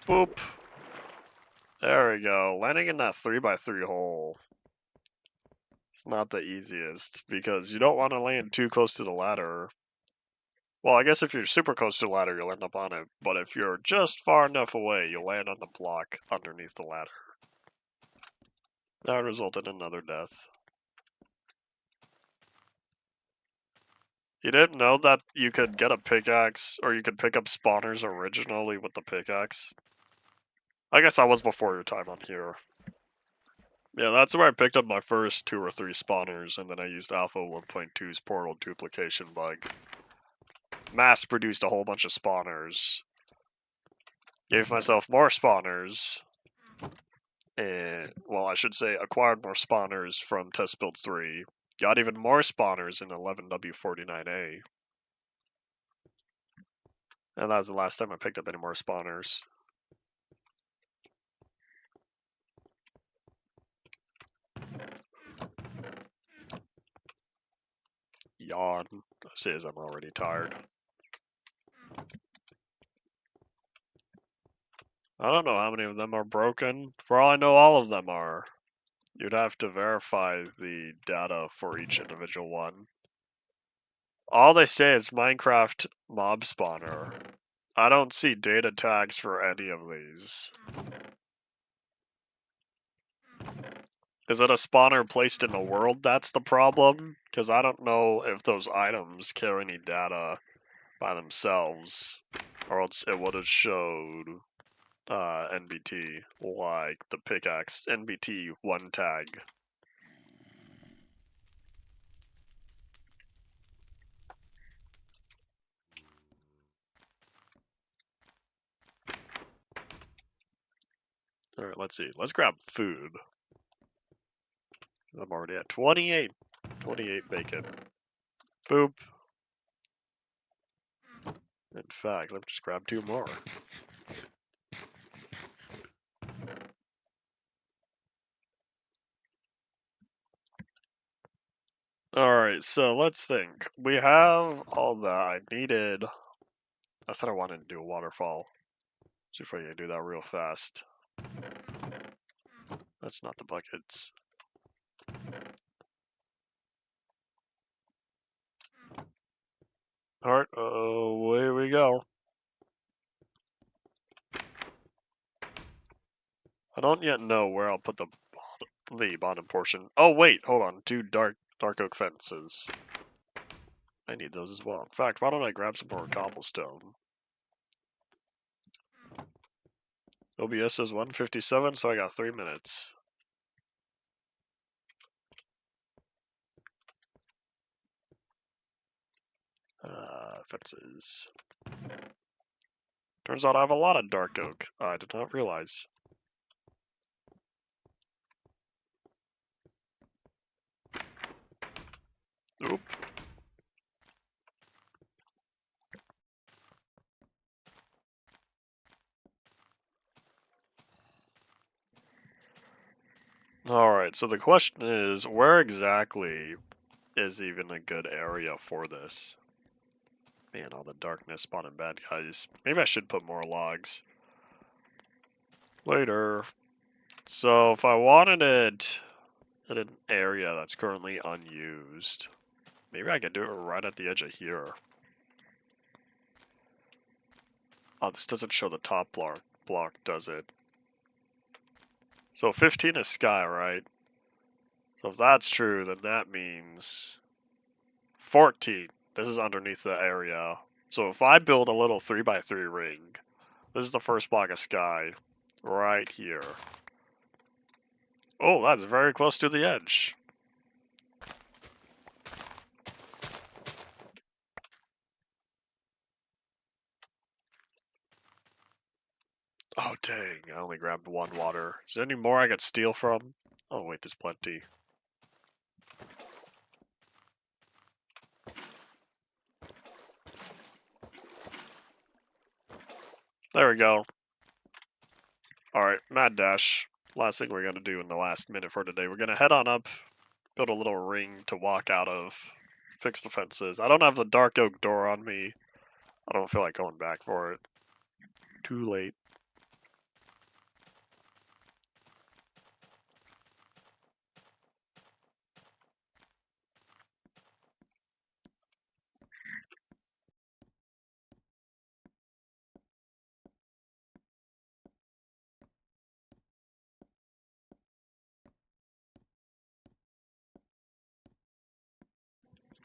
Boop. There we go. Landing in that 3x3 hole. It's not the easiest, because you don't want to land too close to the ladder. Well, I guess if you're super close to the ladder, you'll end up on it. But if you're just far enough away, you'll land on the block underneath the ladder. That would result in another death. You didn't know that you could get a pickaxe, or you could pick up spawners originally with the pickaxe? I guess that was before your time on here. Yeah, that's where I picked up my first 2 or 3 spawners, and then I used Alpha 1.2's portal duplication bug. Mass produced a whole bunch of spawners. Gave myself more spawners. And, well, I should say acquired more spawners from Test Build 3. Got even more spawners in 11W49A. And that was the last time I picked up any more spawners. Yawn. This is, I'm already tired. I don't know how many of them are broken. For all I know, all of them are. You'd have to verify the data for each individual one. All they say is Minecraft mob spawner. I don't see data tags for any of these. Is it a spawner placed in a world that's the problem? Because I don't know if those items carry any data by themselves, or else it would have showed NBT, like the pickaxe NBT 1 tag. Alright, let's see. Let's grab food. I'm already at 28. 28 bacon. Boop. In fact, let me just grab 2 more. Alright, so let's think. We have all that I needed. I said I wanted to do a waterfall. See if I can do that real fast. That's not the buckets. Alright, away we go. I don't yet know where I'll put the bottom portion. Oh wait, hold on. 2 dark oak fences. I need those as well. In fact, why don't I grab some more cobblestone? OBS is 1:57, so I got 3 minutes. Fences. Turns out I have a lot of dark oak. I did not realize. Oop. Alright, so the question is, where exactly is even a good area for this? Man, all the darkness spawning bad guys. Maybe I should put more logs. Later. So if I wanted it in an area that's currently unused, maybe I could do it right at the edge of here. Oh, this doesn't show the top block, does it? So 15 is sky, right? So if that's true, then that means 14. This is underneath the area. So if I build a little 3x3 ring, this is the first block of sky, right here. Oh, that's very close to the edge. Oh dang, I only grabbed 1 water. Is there any more I could steal from? Oh wait, there's plenty. There we go. Alright, mad dash. Last thing we're gonna do in the last minute for today. We're gonna head on up, build a little ring to walk out of, fix the fences. I don't have the dark oak door on me. I don't feel like going back for it. Too late.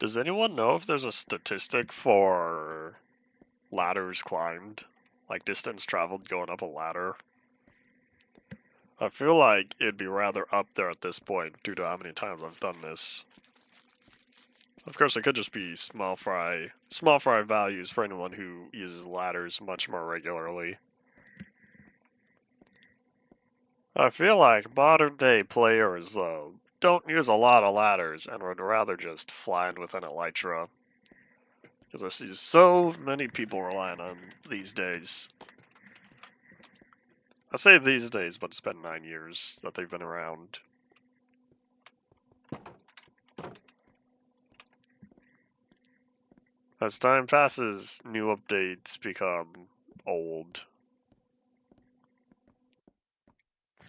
Does anyone know if there's a statistic for ladders climbed? Like distance traveled going up a ladder? I feel like it'd be rather up there at this point due to how many times I've done this. Of course, it could just be small fry values for anyone who uses ladders much more regularly. I feel like modern day players, though, don't use a lot of ladders and would rather just fly in with an elytra. Because I see so many people relying on these days. I say these days, but it's been 9 years that they've been around. As time passes, new updates become old.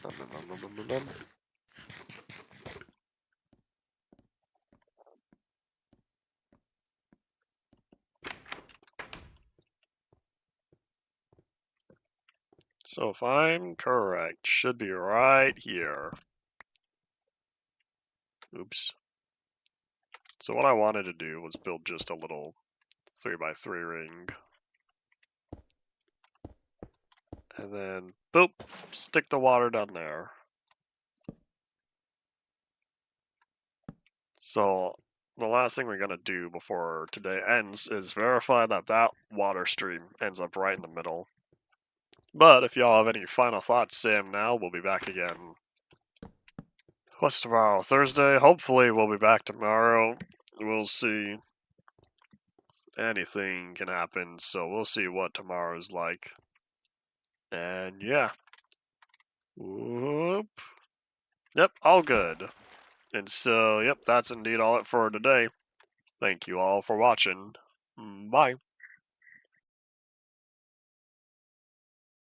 Nom, nom, nom, nom, nom, nom. So if I'm correct, should be right here. Oops. So what I wanted to do was build just a little 3x3 ring. And then, boop, stick the water down there. So the last thing we're going to do before today ends is verify that that water stream ends up right in the middle. But if y'all have any final thoughts, say 'em now. We'll be back again. What's tomorrow? Thursday? Hopefully we'll be back tomorrow. We'll see. Anything can happen, so we'll see what tomorrow's like. And yeah. Whoop. Yep, all good. And so, yep, that's indeed all it for today. Thank you all for watching. Bye.